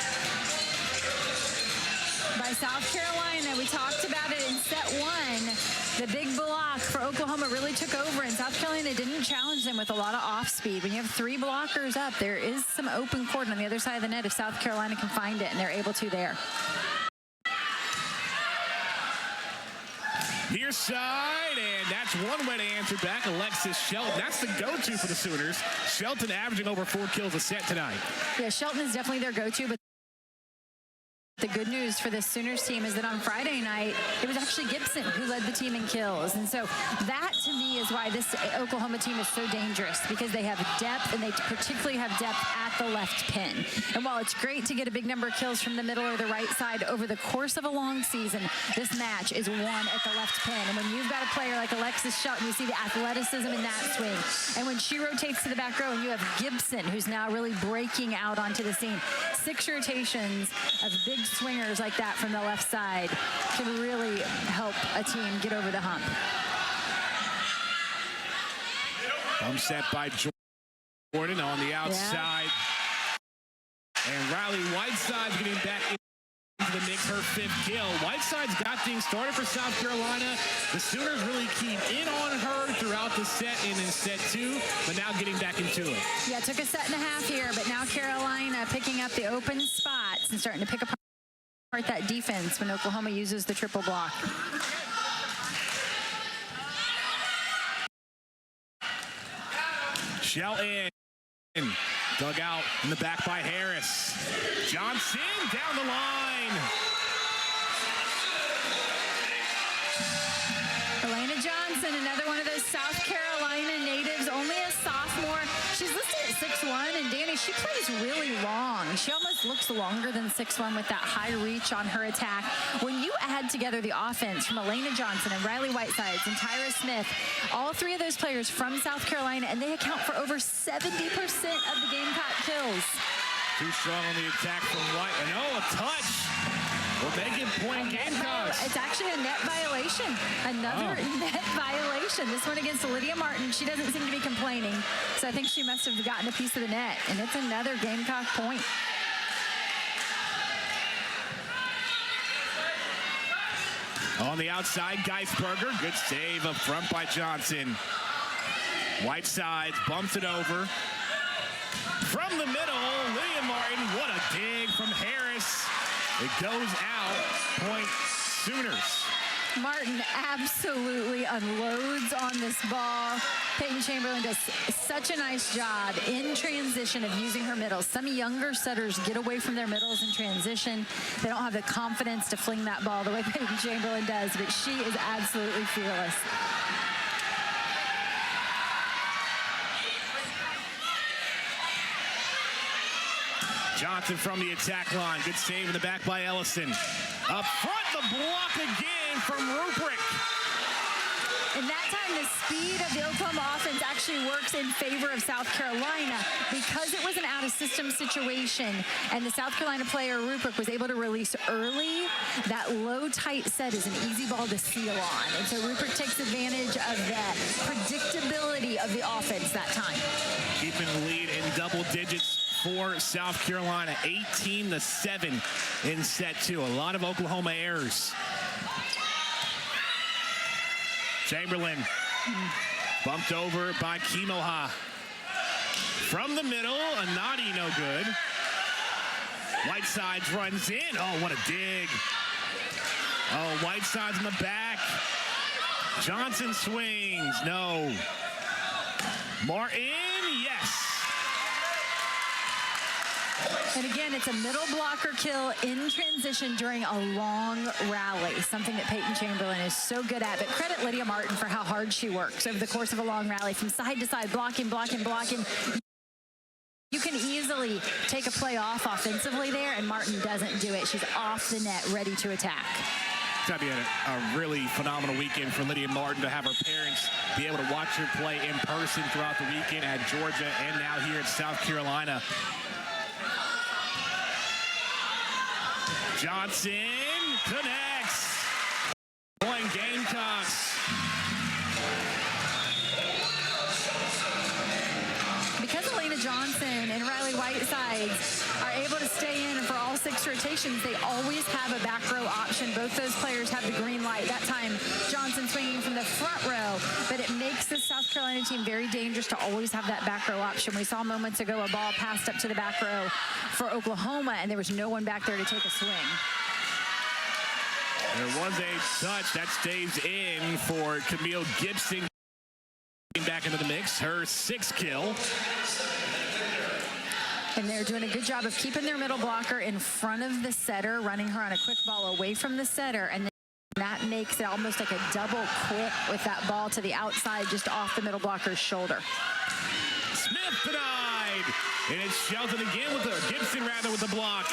by South Carolina. We talked about it in set 1. The big block for Oklahoma really took over, and South Carolina didn't challenge them with a lot of off speed. When you have 3 blockers up, there is some open court on the other side of the net if South Carolina can find it, and they're able to there. Near side, and that's one way to answer back. Alexis Shelton. That's the go-to for the Sooners. Shelton averaging over 4 kills a set tonight. Yeah, Shelton is definitely their go-to, but the good news for this Sooners team is that on Friday night, it was actually Gibson who led the team in kills. And so that, to me, is why this Oklahoma team is so dangerous, because they have depth, and they particularly have depth at the left pin. And while it's great to get a big number of kills from the middle or the right side, over the course of a long season, this match is won at the left pin. And when you've got a player like Alexis Shelton, you see the athleticism in that swing. And when she rotates to the back row, and you have Gibson, who's now really breaking out onto the scene, 6 rotations of big swingers like that from the left side can really help a team get over the hump. Set by Jordan on the outside. Yeah. And Riley Whiteside's getting back into the mix, her 5th kill. Whiteside's got things started for South Carolina. The Sooners really keep in on her throughout the set and in set 2, but now getting back into it. Yeah, took a set and a half here, but now Carolina picking up the open spots and starting to pick apart that defense when Oklahoma uses the triple block. Shelton dug out in the back by Harris. Johnson down the line. Elena Johnson, another one of those South Carolina natives, only a sophomore. She's listed at 6'1", and Danny, she plays really long. She almost looks longer than 6'1" with that high reach on her attack. When you add together the offense from Elena Johnson and Riley Whitesides and Tyra Smith, all 3 of those players from South Carolina, and they account for over 70% of the Gamecock kills. Too strong on the attack from White. And a touch. We'll make it point Gamecocks. It's actually a net violation. Another net violation. This one against Lydia Martin. She doesn't seem to be complaining. So I think she must have gotten a piece of the net. And it's another Gamecock point. On the outside, Geisberger. Good save up front by Johnson. Whiteside bumps it over. From the middle, Lydia Martin. What a dig from Harris. It goes out. Point Sooners. Martin absolutely unloads on this ball. Peyton Chamberlain does such a nice job in transition of using her middles. Some younger setters get away from their middles in transition. They don't have the confidence to fling that ball the way Peyton Chamberlain does, but she is absolutely fearless. Johnson from the attack line. Good save in the back by Ellison. Up front, the block again from Rubric. And that time, the speed of the Oklahoma offense actually works in favor of South Carolina because it was an out-of-system situation, and the South Carolina player, Rubric, was able to release early. That low, tight set is an easy ball to seal on. And so Rubric takes advantage of that predictability of the offense that time. Keeping the lead in double digits for South Carolina, 18-7 in set 2. A lot of Oklahoma errors. Chamberlain Bumped over by Kimoha. From the middle, Anadi no good. Whitesides runs in. Oh, what a dig. Oh, Whitesides in the back. Johnson swings. No. Martin, yes. And again, it's a middle blocker kill in transition during a long rally, something that Peyton Chamberlain is so good at. But credit Lydia Martin for how hard she works over the course of a long rally, from side to side, blocking, blocking, blocking. You can easily take a play off offensively there, and Martin doesn't do it. She's off the net, ready to attack. It's got to be a really phenomenal weekend for Lydia Martin to have her parents be able to watch her play in person throughout the weekend at Georgia and now here at South Carolina. Johnson connects. Point Gamecocks. Because Elena Johnson and Riley Whitesides are able to stay in for all 6 rotations, they always have a back row option. Both those players have the green light. That time, Johnson swinging from the front row, but it makes the South Carolina team very dangerous to always have that back row option. We saw moments ago a ball passed up to the back row for Oklahoma, and there was no one back there to take a swing. There was a touch that stays in for Camille Gibson. Back into the mix, her 6th kill. And they're doing a good job of keeping their middle blocker in front of the setter, running her on a quick ball away from the setter, and then that makes it almost like a double quick with that ball to the outside, just off the middle blocker's shoulder. Smith denied, and it's Shelton again with the Gibson rather with the block.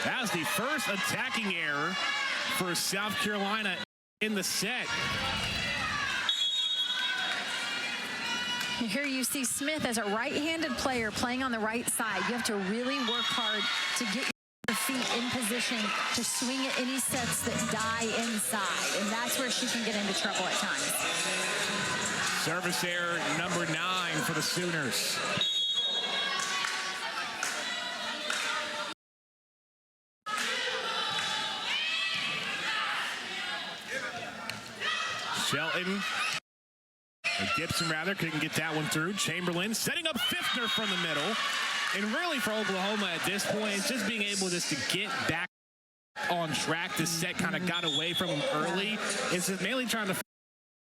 That was the first attacking error for South Carolina in the set. Here you see Smith as a right-handed player playing on the right side. You have to really work hard to get your feet in position to swing at any sets that die inside, and that's where she can get into trouble at times. Service error number 9 for the Sooners. Shelton. Gibson rather couldn't get that one through. Chamberlain setting up Fiftner from the middle. And really for Oklahoma at this point, it's just being able just to get back on track. This set kind of got away from them early. It's just mainly trying to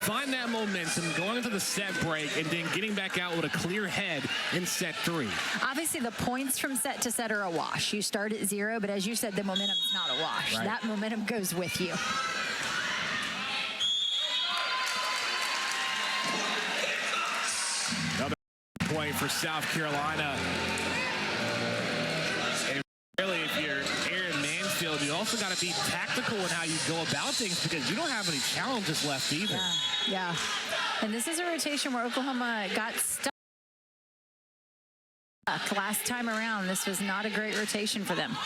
find that momentum, going into the set break, and then getting back out with a clear head in set 3. Obviously, the points from set to set are a wash. You start at 0, but as you said, the momentum's not a wash. Right. That momentum goes with you. Another point for South Carolina. And really, if you're Aaron Mansfield, you also got to be tactical in how you go about things because you don't have any challenges left either. Yeah. And this is a rotation where Oklahoma got stuck last time around. This was not a great rotation for them.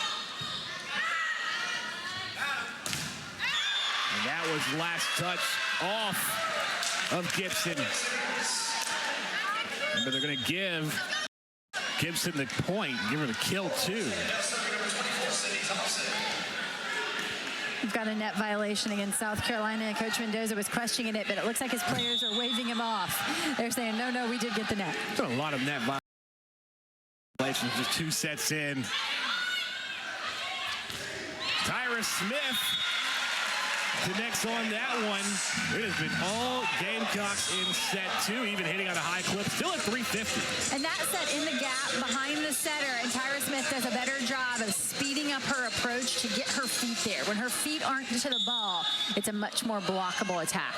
And that was last touch off of Gibson. But they're going to give Gibson the point, give her the kill too. We've got a net violation against South Carolina. Coach Mendoza was questioning it, but it looks like his players are waving him off. They're saying, no, we did get the net. There's a lot of net violations, just 2 sets in. Tyra Smith connects on that one. It has been all Gamecocks in set 2, even hitting on a high clip, still at 350. And that set in the gap behind the setter, and Tyra Smith does a better job of speeding up her approach to get her feet there. When her feet aren't to the ball, it's a much more blockable attack.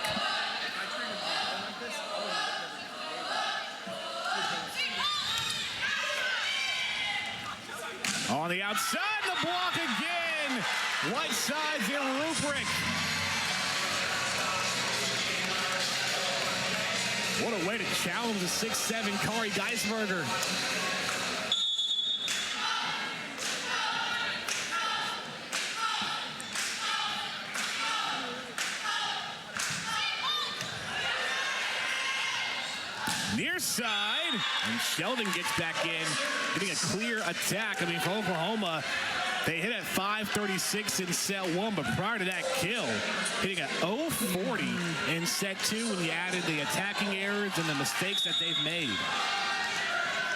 On the outside, the block again. Whitesides in rubric. What a way to challenge the 6'7" Kari Geisberger. Near side, and Sheldon gets back in, getting a clear attack. I mean, for Oklahoma, They hit at 5:36 in set one, but prior to that kill, hitting at 0:40 in set two when you added the attacking errors and the mistakes that they've made.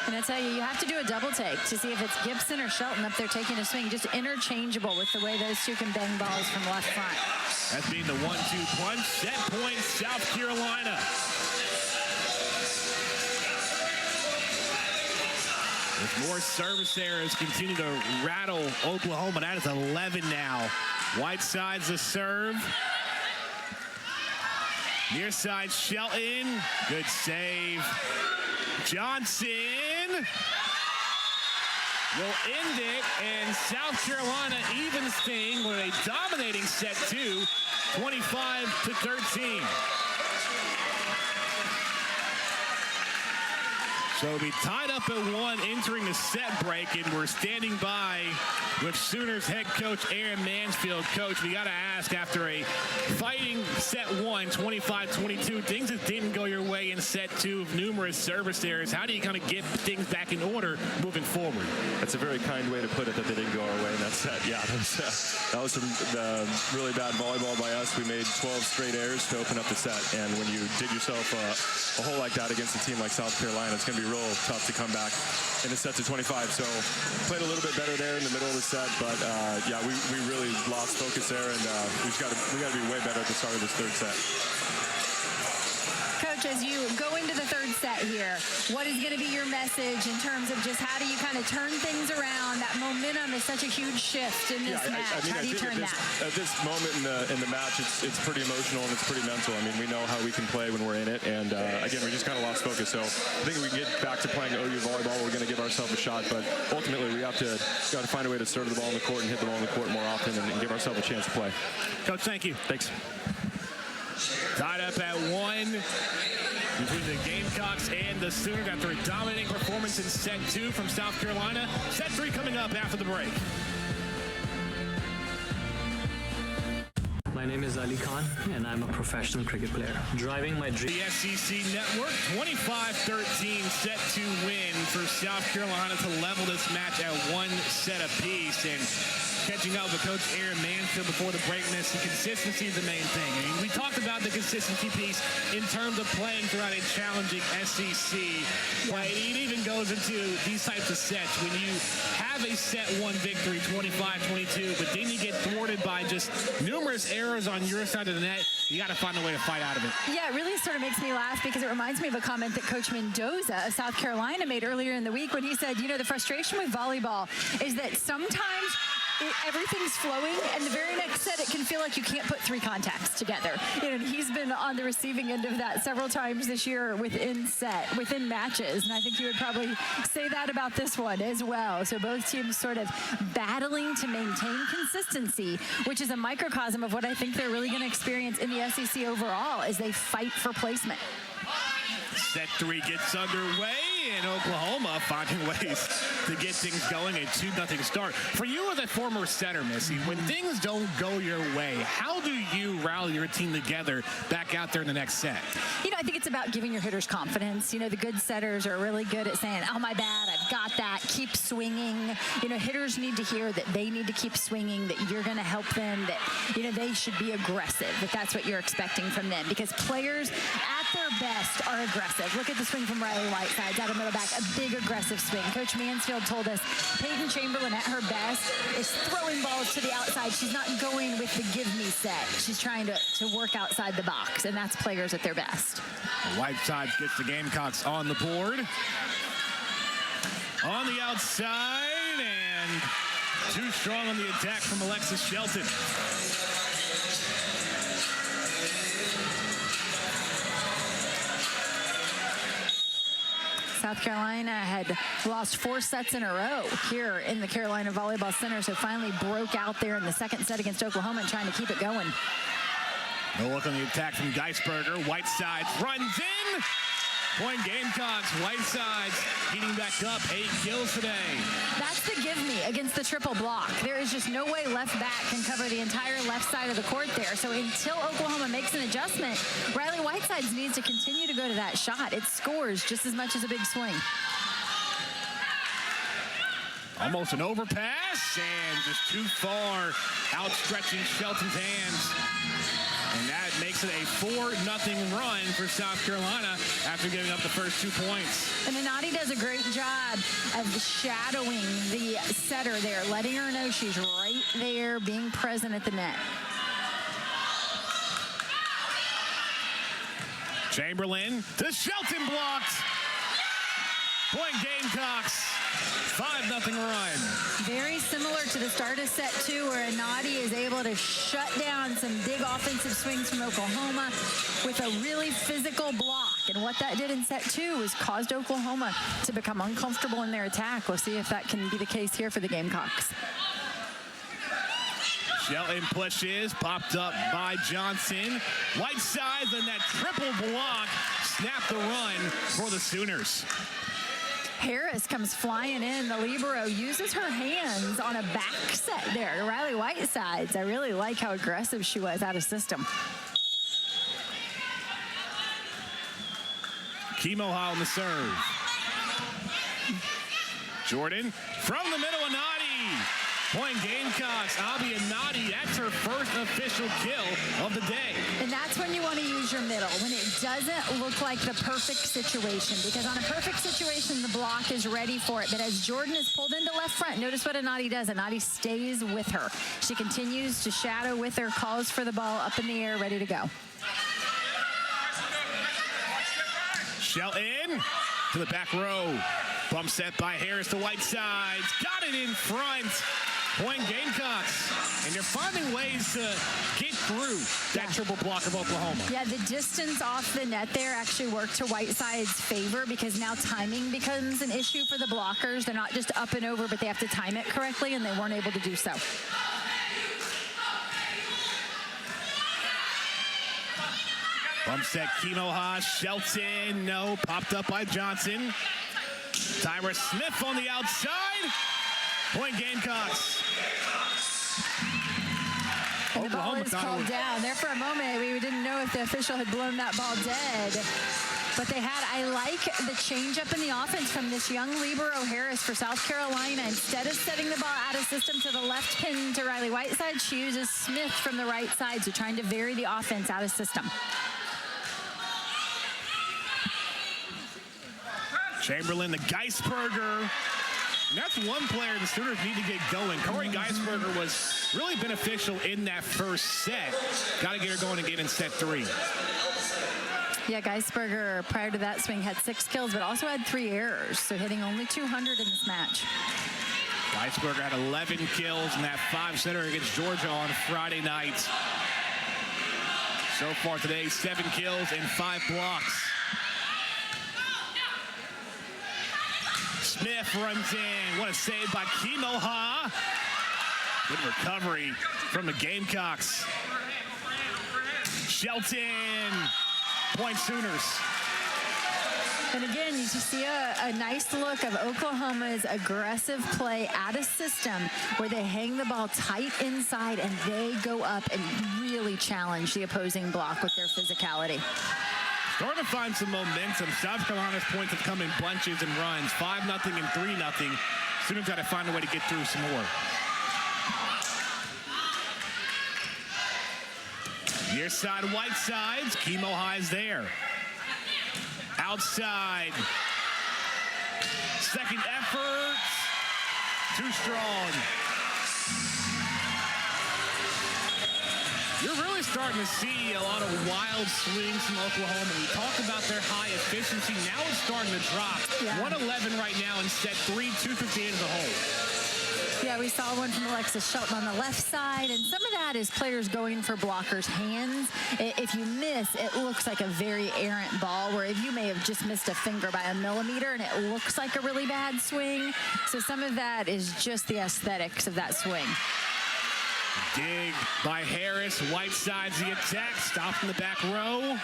And I tell you, you have to do a double take to see if it's Gibson or Shelton up there taking a swing. Just interchangeable with the way those two can bang balls from left front. That's being the 1-2 punch. Set point, South Carolina. With more service errors continue to rattle Oklahoma. That is 11 now. Whiteside's the serve. Near side, Shelton. Good save. Johnson will end it, and South Carolina evens thing with a dominating set two, 25-13. So it'll be tied up at one entering the set break, and we're standing by with Sooners head coach Aaron Mansfield. Coach, we got to ask, after a fighting set one, 25-22, things that didn't go your way in set two of numerous service errors. How do you kind of get things back in order moving forward? That's a very kind way to put it, that they didn't go our way in that set. Yeah, that was some really bad volleyball by us. We made 12 straight errors to open up the set, and when you dig yourself a hole like that against a team like South Carolina, it's going to be real tough to come back in a set to 25. So played a little bit better there in the middle of the set, but yeah, we really lost focus there, and we got to be way better at the start of this third set. Coach, as you go into the third set here, what is going to be your message in terms of just how do you kind of turn things around? That momentum is such a huge shift in this match. How do you turn that? At this moment in the match, it's pretty emotional and it's pretty mental. I mean, we know how we can play when we're in it, and again, we just kind of lost focus. So I think if we can get back to playing OU volleyball, we're going to give ourselves a shot. But ultimately, we got to find a way to serve the ball in the court and hit the ball in the court more often, and give ourselves a chance to play. Coach, thank you. Thanks. Tied up at one between the Gamecocks and the Sooners after a dominating performance in set two from South Carolina. Set three coming up after the break. My name is Ali Khan, and I'm a professional cricket player. Driving my dream. The SEC Network, 25-13 set two win for South Carolina to level this match at one set apiece. And catching up with Coach Aaron Mansfield before the break, miss, the consistency is the main thing. I mean, we talked about the consistency piece in terms of playing throughout a challenging SEC play. It even goes into these types of sets when you have a set one victory, 25-22, but then you get thwarted by just numerous errors on your side of the net. You got to find a way to fight out of it. Yeah, it really sort of makes me laugh because it reminds me of a comment that Coach Mendoza of South Carolina made earlier in the week when he said, you know, the frustration with volleyball is that sometimes everything's flowing, and the very next set it can feel like you can't put three contacts together. You know, and he's been on the receiving end of that several times this year within matches, and I think you would probably say that about this one as well. So both teams sort of battling to maintain consistency, which is a microcosm of what I think they're really going to experience in the SEC overall as they fight for placement. Set three gets underway, and Oklahoma finding ways to get things going. A 2-0 start. For you as a former setter, Missy, when things don't go your way, how do you rally your team together back out there in the next set? You know, I think it's about giving your hitters confidence. You know, the good setters are really good at saying, oh, my bad, I've got that, keep swinging. You know, hitters need to hear that they need to keep swinging, that you're going to help them, that, you know, they should be aggressive, that that's what you're expecting from them. Because players at their best are aggressive. Look at the swing from Riley Whiteside out of middle back, a big aggressive swing. Coach Mansfield told us Peyton Chamberlain at her best is throwing balls to the outside. She's not going with the give me set. She's trying to work outside the box, and that's players at their best. Whiteside gets the Gamecocks on the board. On the outside, and too strong on the attack from Alexis Shelton. South Carolina had lost 4 sets in a row here in the Carolina Volleyball Center, so finally broke out there in the second set against Oklahoma and trying to keep it going. No look on the attack from Geisberger. Whiteside runs in. Point Gamecocks. Whiteside's heating back up. 8 kills today. That's the give me against the triple block. There is just no way left back can cover the entire left side of the court there. So until Oklahoma makes an adjustment, Riley Whiteside needs to continue to go to that shot. It scores just as much as a big swing. Almost an overpass, and just too far, outstretching Shelton's hands. And that makes it a 4-0 run for South Carolina after giving up the first 2 points. And Anati does a great job of shadowing the setter there, letting her know she's right there, being present at the net. Chamberlain to Shelton, blocked. Point Gamecocks. 5-0 run. Very similar to the start of set 2, where Anati is able to shut down some big offensive swings from Oklahoma with a really physical block. And what that did in set 2 was caused Oklahoma to become uncomfortable in their attack. We'll see if that can be the case here for the Gamecocks. Shelton pushes, popped up by Johnson. Whitesides, and that triple block snapped the run for the Sooners. Harris comes flying in. The libero uses her hands on a back set there. Riley Whitesides, I really like how aggressive she was out of system. Kimoha on the serve. Jordan from the middle, Anati. Point Gamecocks. Abby Anati, that's her first official kill of the day. And that's when you want to use your middle, when it doesn't look like the perfect situation. Because on a perfect situation, the block is ready for it. But as Jordan is pulled into left front, notice what Anati does. Anati stays with her. She continues to shadow with her, calls for the ball up in the air, ready to go. Shelton to the back row. Bump set by Harris to Whitesides. Got it in front. Point Gamecocks. And they're finding ways to get through that triple block of Oklahoma. Yeah, the distance off the net there actually worked to Whiteside's favor, because now timing becomes an issue for the blockers. They're not just up and over, but they have to time it correctly, and they weren't able to do so. Bump set Kimoha. Shelton, no. Popped up by Johnson. Tyra Smith on the outside. Point Gamecocks. And the ball is called down. There for a moment, we didn't know if the official had blown that ball dead. But they had. I like the change up in the offense from this young libero Harris for South Carolina. Instead of setting the ball out of system to the left pin to Riley Whiteside, she uses Smith from the right side, so trying to vary the offense out of system. Chamberlain, the Geisberger. And that's one player the Sooners need to get going. Corey Geisberger was really beneficial in that first set. Got to get her going again in set 3. Yeah, Geisberger, prior to that swing, had 6 kills, but also had 3 errors, so hitting only 200 in this match. Geisberger had 11 kills in that 5-setter against Georgia on Friday night. So far today, 7 kills and 5 blocks. Smith runs in. What a save by Kimoha. Good recovery from the Gamecocks. Shelton. Point Sooners. And again, you just see a nice look of Oklahoma's aggressive play out of system, where they hang the ball tight inside and they go up and really challenge the opposing block with their physicality. Starting to find some momentum. South Carolina's points have come in bunches and runs. 5-0 and 3-0. Sooners got to find a way to get through some more. Near side, Whitesides. Kimoha is there. Outside. Second effort. Too strong. You're really starting to see a lot of wild swings from Oklahoma. We talked about their high efficiency. Now it's starting to drop. Yeah. 111 right now in set 3, 258 as a whole. Yeah, we saw one from Alexis Shelton on the left side, and some of that is players going for blockers' hands. If you miss, it looks like a very errant ball, where if you may have just missed a finger by a millimeter and it looks like a really bad swing. So some of that is just the aesthetics of that swing. Dig by Harris. Whiteside's the attack. Stopped in the back row.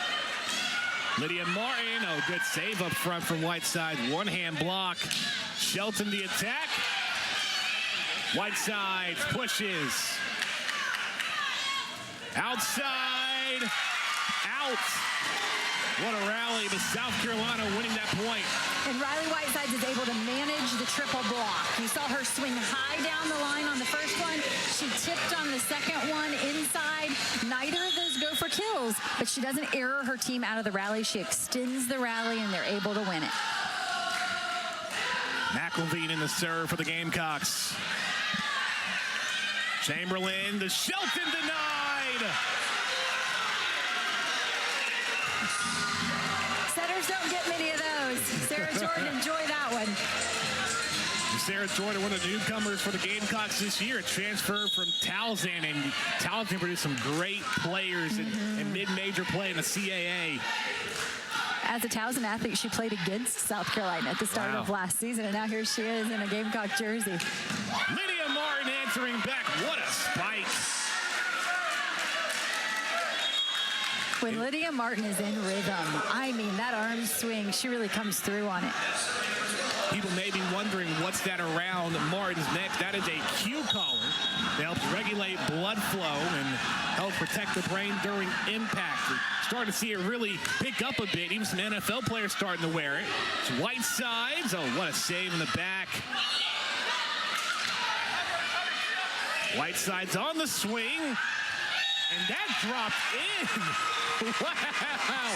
Lydia Martin. Oh, good save up front from Whiteside. One-hand block. Shelton the attack. Whiteside pushes. Outside. Out. What a rally, but South Carolina winning that point. And Riley Whitesides is able to manage the triple block. You saw her swing high down the line on the first one. She tipped on the second one inside. Neither of those go for kills, but she doesn't error her team out of the rally. She extends the rally, and they're able to win it. McElveen in the serve for the Gamecocks. Chamberlain, the Shelton denied. Setters don't get many of those. Sarah Jordan, enjoy that one. Sarah Jordan, one of the newcomers for the Gamecocks this year, transferred from Towson, and Towson produced some great players in mid-major play in the CAA. As a Towson athlete, she played against South Carolina at the start of last season, and now here she is in a Gamecock jersey. Lydia Martin answering back. What a spike. When Lydia Martin is in rhythm, I mean, that arm swing, she really comes through on it. People may be wondering what's that around Martin's neck. That is a Q collar that helps regulate blood flow and help protect the brain during impact. We're starting to see it really pick up a bit. Even some NFL players starting to wear it. It's Whitesides. Oh, what a save in the back. Whitesides on the swing. And that dropped in. Wow.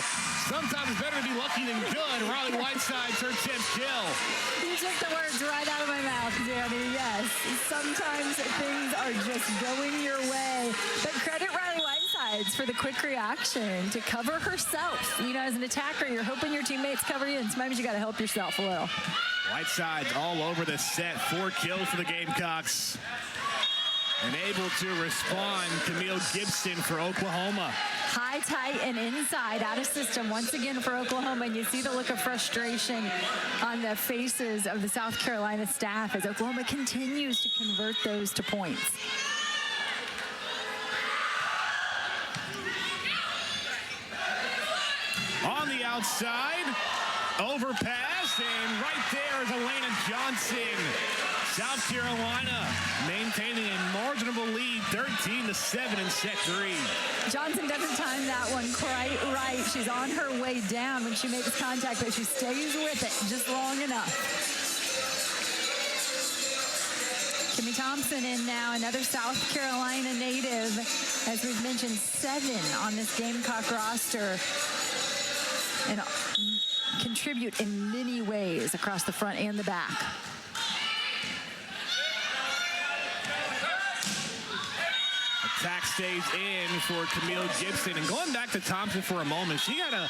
Sometimes it's better to be lucky than good. Riley Whitesides, her 10th kill. You took the words right out of my mouth, Danny. Yes, sometimes things are just going your way. But credit Riley Whitesides for the quick reaction to cover herself. You know, as an attacker, you're hoping your teammates cover you, and sometimes you got to help yourself a little. Whitesides all over the set. 4 kills for the Gamecocks. And able to respond, Camille Gibson for Oklahoma. High, tight, and inside, out of system once again for Oklahoma. And you see the look of frustration on the faces of the South Carolina staff as Oklahoma continues to convert those to points. On the outside, overpass, and right there is Elena Johnson. South Carolina maintaining a marginal lead, 13-7 in set 3. Johnson doesn't time that one quite right. She's on her way down when she makes contact, but she stays with it just long enough. Kimmy Thompson in now, another South Carolina native. As we've mentioned, 7 on this Gamecock roster. And contribute in many ways across the front and the back. Attack stays in for Camille Gibson. And going back to Thompson for a moment, she had a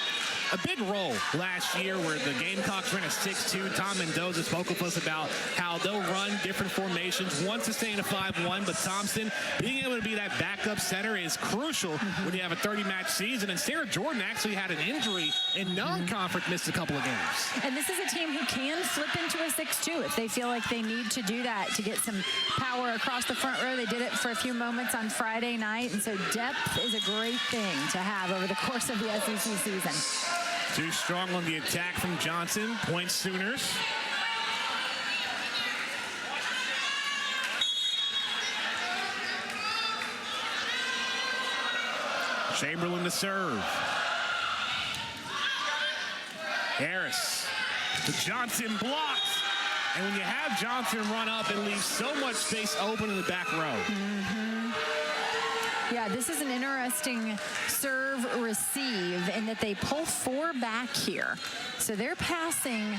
big role last year where the Gamecocks ran a 6-2. Tom Mendoza spoke with us about how they'll run different formations, one to stay in a 5-1, but Thompson being able to be that backup center is crucial when you have a 30-match season. And Sarah Jordan actually had an injury in non-conference, missed a couple of games. And this is a team who can flip into a 6-2 if they feel like they need to do that to get some power across the front row. They did it for a few moments on Friday night, and so depth is a great thing to have over the course of the SEC season. Too strong on the attack from Johnson. Point Sooners. Chamberlain to serve. Harris to Johnson, blocked. And when you have Johnson run up, it leaves so much space open in the back row. Yeah, this is an interesting serve receive in that they pull 4 back here. So they're passing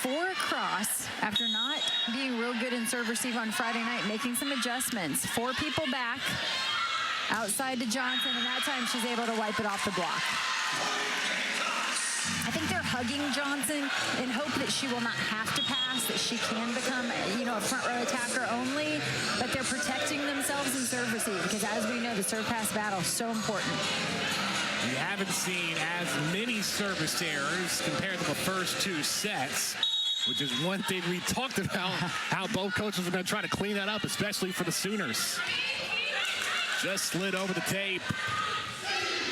4 across after not being real good in serve receive on Friday night, making some adjustments. 4 people back outside to Johnson, and that time she's able to wipe it off the block. I think they're hugging Johnson in hope that she will not have to pass, that she can become, a front row attacker only, but they're protecting themselves in serve receive because, as we know, the serve pass battle is so important. We haven't seen as many service errors compared to the first 2 sets, which is one thing we talked about, how both coaches are going to try to clean that up, especially for the Sooners. Just slid over the tape.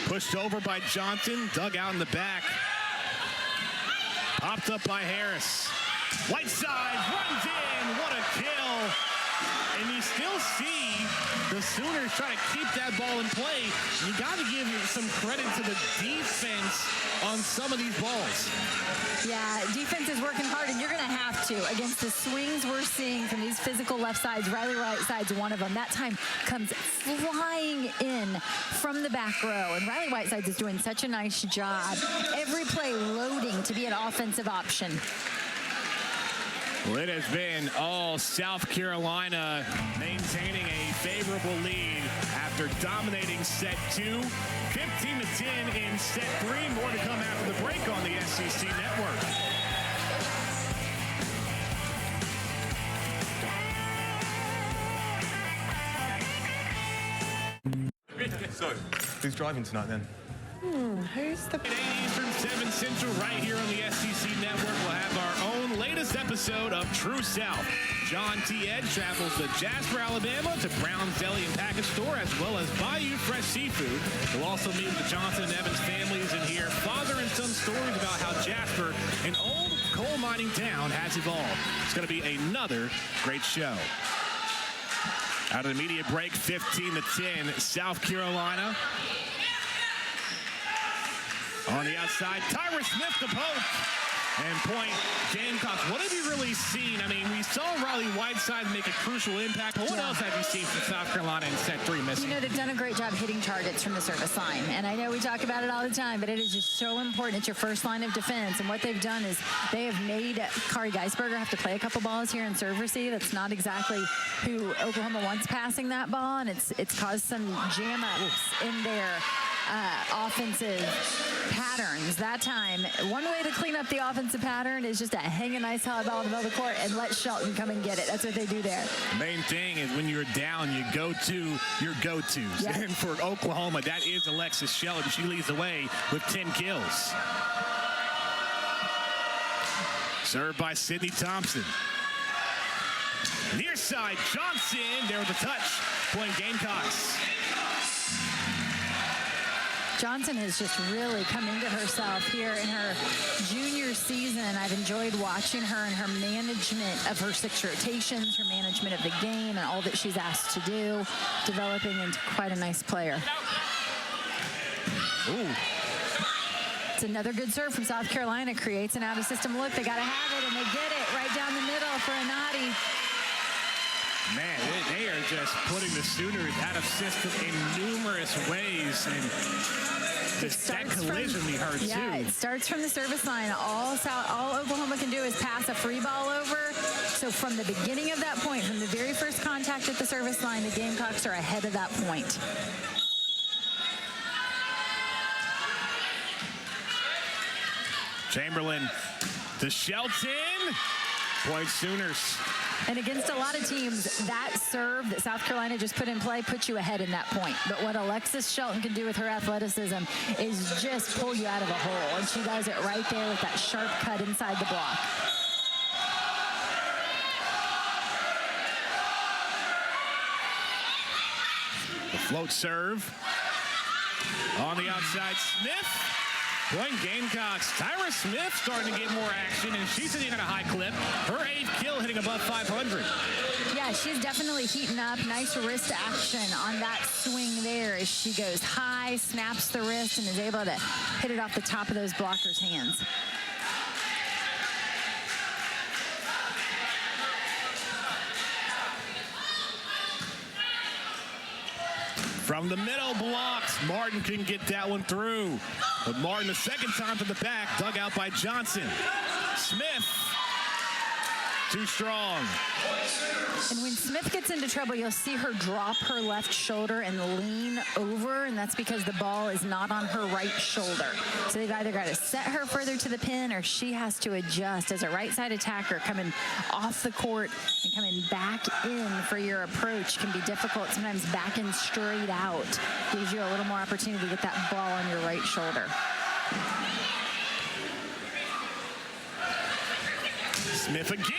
Pushed over by Johnson, dug out in the back. Popped up by Harris. Whiteside runs in. What a kill And you still see the Sooners try to keep that ball in play. You got to give some credit to the defense on some of these balls. Yeah, defense is working hard, and you're going to have to against the swings we're seeing from these physical left sides. Riley Whiteside's one of them. That time comes flying in from the back row, and Riley Whiteside is doing such a nice job. Every play loading to be an offensive option. Well, it has been all South Carolina maintaining a favorable lead after dominating set 2. 15-10 in set 3. More to come after the break on the SEC Network. So, who's driving tonight then? Who's the... 8 Eastern, 7 Central, right here on the SEC Network. We'll have our own latest episode of True South. John T. Ed travels to Jasper, Alabama, to Brown's Deli and Package Store, as well as Bayou Fresh Seafood. We'll also meet with the Johnson and Evans families and hear father and son stories about how Jasper, an old coal mining town, has evolved. It's going to be another great show. Out of the immediate break, 15-10, South Carolina. On the outside, Tyra Smith to poke. And point, Gamecocks. What have you really seen? I mean, we saw Riley Whiteside make a crucial impact, but what else have you seen from South Carolina in set 3, Missy? You know, they've done a great job hitting targets from the service line. And I know we talk about it all the time, but it is just so important. It's your first line of defense. And what they've done is they have made Kari Geisberger have to play a couple balls here in serve receive. That's not exactly who Oklahoma wants passing that ball, and it's caused some jam-ups in their offensive patterns. That time, one way to clean up the offensive pattern is just to hang a nice high ball in the middle of the court and let Shelton come and get it. That's what they do there. The main thing is when you're down, you go to your go-tos. Yep. And for Oklahoma, that is Alexis Shelton. She leads the way with 10 kills. Served by Sydney Thompson. Near side, Johnson. There with a touch. Point Gamecocks. Johnson has just really come into herself here in her junior season. I've enjoyed watching her and her management of her 6 rotations, her management of the game, and all that she's asked to do, developing into quite a nice player. Ooh. It's another good serve from South Carolina. Creates an out-of-system look. They got to have it, and they get it right down the middle for Anati. Man, they are just putting the Sooners out of system in numerous ways. And that collision we heard, yeah, too. It starts from the service line. All Oklahoma can do is pass a free ball over. So from the beginning of that point, from the very first contact at the service line, the Gamecocks are ahead of that point. Chamberlain to Shelton. Point Sooners. And against a lot of teams, that serve that South Carolina just put in play puts you ahead in that point. But what Alexis Shelton can do with her athleticism is just pull you out of a hole. And she does it right there with that sharp cut inside the block. The float serve. On the outside, Smith. Point Gamecocks. Tyra Smith starting to get more action, and she's hitting at a high clip. Her 8th kill hitting above 500. Yeah, she's definitely heating up. Nice wrist action on that swing there as she goes high, snaps the wrist, and is able to hit it off the top of those blockers' hands. From the middle blocks, Martin couldn't get that one through. But Martin, the second time to the back, dug out by Johnson. Smith, too strong. And when Smith gets into trouble, you'll see her drop her left shoulder and lean over, and that's because the ball is not on her right shoulder. So they've either got to set her further to the pin, or she has to adjust as a right side attacker coming off the court and coming back in for your approach can be difficult. Sometimes backing straight out gives you a little more opportunity to get that ball on your right shoulder. Smith again.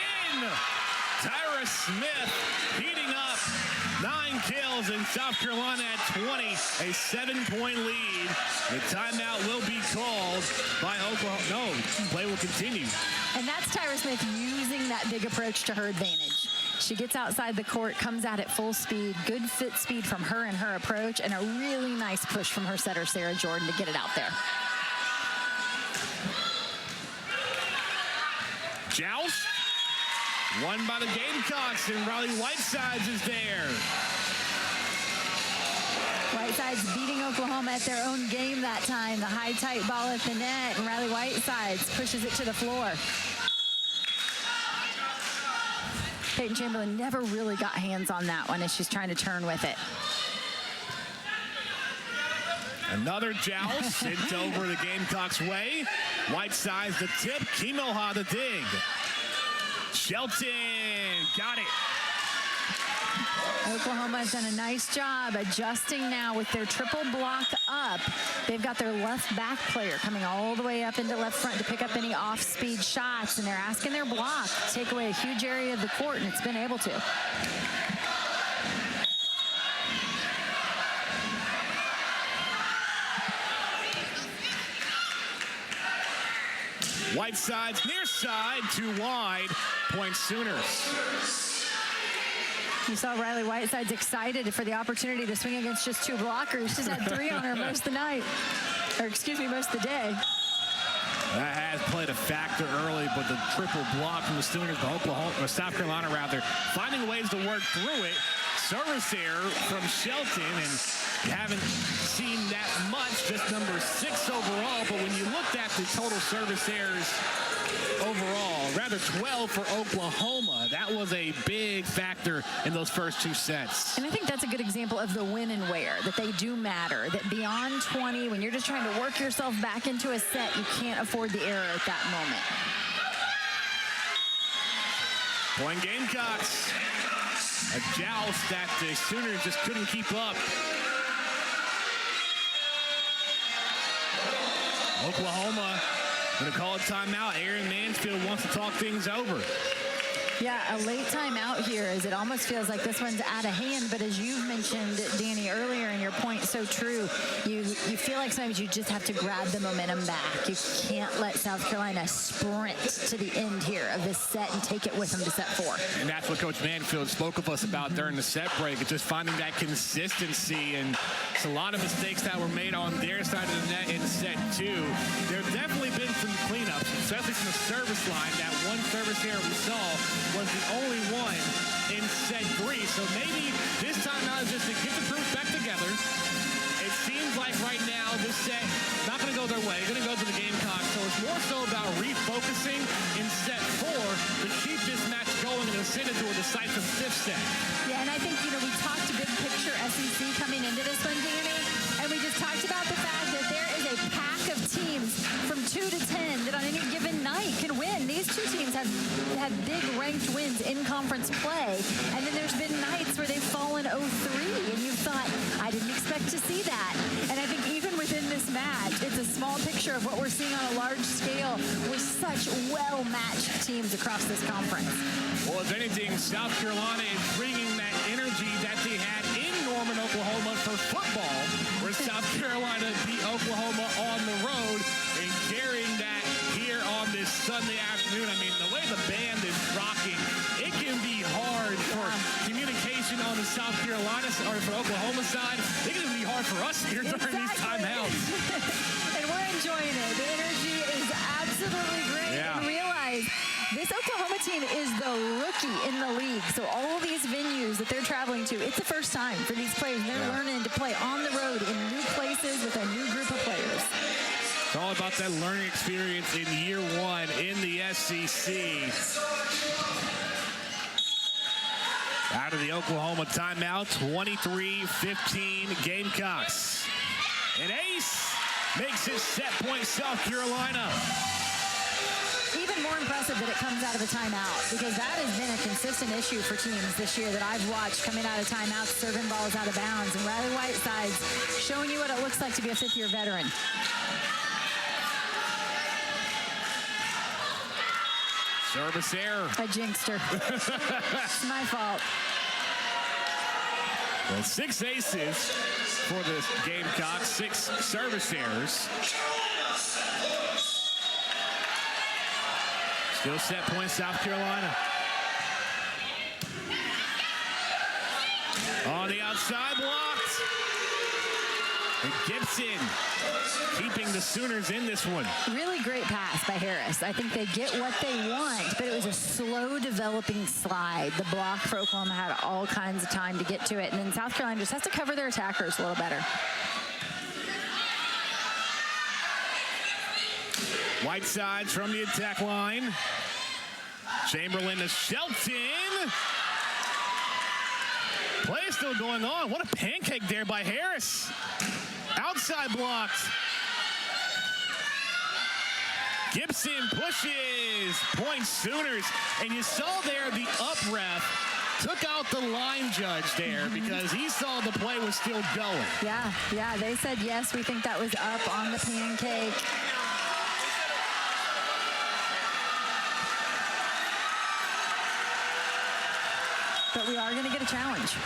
Tyra Smith heating up. 9 kills, and South Carolina at 20. A 7-point lead. The timeout will be called by Oklahoma. No, play will continue. And that's Tyra Smith using that big approach to her advantage. She gets outside the court, comes out at full speed, good fit speed from her and her approach, and a really nice push from her setter, Sarah Jordan, to get it out there. Joust. Won by the Gamecocks, and Riley Whitesides is there. Whitesides beating Oklahoma at their own game that time. The high, tight ball at the net, and Riley Whitesides pushes it to the floor. Peyton Chamberlain never really got hands on that one as she's trying to turn with it. Another joust sent over the Gamecocks' way. Whitesides the tip, Kimoha the dig. Shelton got it. Oklahoma has done a nice job adjusting now with their triple block up. They've got their left back player coming all the way up into left front to pick up any off-speed shots, and they're asking their block to take away a huge area of the court, and it's been able to. Whitesides near side, too wide. Point Sooners. You saw Riley Whitesides excited for the opportunity to swing against just two blockers. She's had 3 on her most of the night, or excuse me, most of the day. That has played a factor early, but the triple block from the Sooners, the Oklahoma, or South Carolina rather, finding ways to work through it. Service error from Shelton, and you haven't seen that much, just number 6 overall, but when you looked at the total service errors overall, rather 12 for Oklahoma, that was a big factor in those first 2 sets. And I think that's a good example of the when and where, that they do matter, that beyond 20, when you're just trying to work yourself back into a set, you can't afford the error at that moment. Point Gamecocks. A joust that the Sooners just couldn't keep up. Oklahoma going to call a timeout. Aaron Mansfield wants to talk things over. Yeah, a late timeout here, as it almost feels like this one's out of hand. But as you've mentioned, Danny, earlier, and your point so true, you feel like sometimes you just have to grab the momentum back. You can't let South Carolina sprint to the end here of this set and take it with them to set 4. And that's what Coach Manfield spoke with us about during the set break. It's just finding that consistency. And it's a lot of mistakes that were made on their side of the net in set 2. There have definitely been some cleanups, especially from the service line. That one service error we saw was the only one in set 3. So maybe this time out is just to get the group back together. It seems like right now this set not going to go their way. Going to go to the Gamecocks. So it's more so about refocusing in set 4 to keep this match going and send it to a decisive 5th set. Yeah, and I think, we talked big picture SEC coming into this one, Danny, and we just talked about the fact that there is a pack of teams from 2 to 10 that on any given night can win. These 2 teams have big ranked wins in conference play, and then there's been nights where they've fallen 0-3, and you thought, I didn't expect to see that. And I think even within this match, it's a small picture of what we're seeing on a large scale with such well-matched teams across this conference. Well, if anything, South Carolina is bringing that energy that they had in Norman, Oklahoma for football, where South Carolina beat Oklahoma on the road, and carrying that here on this Sunday afternoon. I mean, the way the band is rocking, it can be hard for communication on the South Carolina or for Oklahoma side. It can be hard for us here during these timeouts. And we're enjoying it. The energy is absolutely great. Yeah. And realize this Oklahoma team is the rookie in the league. So all these venues that they're traveling to, it's the first time for these players. They're learning to play on the road in new places with a new group of players. It's all about that learning experience in year 1 in the SEC. Out of the Oklahoma timeout, 23-15 Gamecocks. And Ace makes his set point South Carolina. Even more impressive that it comes out of a timeout, because that has been a consistent issue for teams this year that I've watched coming out of timeouts, serving balls out of bounds. And Riley Whitesides showing you what it looks like to be a 5th-year veteran. Service error. I jinxed her. It's my fault. Well, 6 aces for the Gamecocks, 6 service errors. Still set point South Carolina. the outside, blocked. And Gibson keeping the Sooners in this one. Really great pass by Harris. I think they get what they want, but it was a slow developing slide. The block for Oklahoma had all kinds of time to get to it, and then South Carolina just has to cover their attackers a little better. Whiteside from the attack line. Chamberlain to Shelton. Play still going on. What a pancake there by Harris. Outside blocked. Gibson pushes. Point Sooners. And you saw there the up ref took out the line judge there because he saw the play was still going. Yeah, they said, yes, we think that was up on the pancake. But we are going to get a challenge.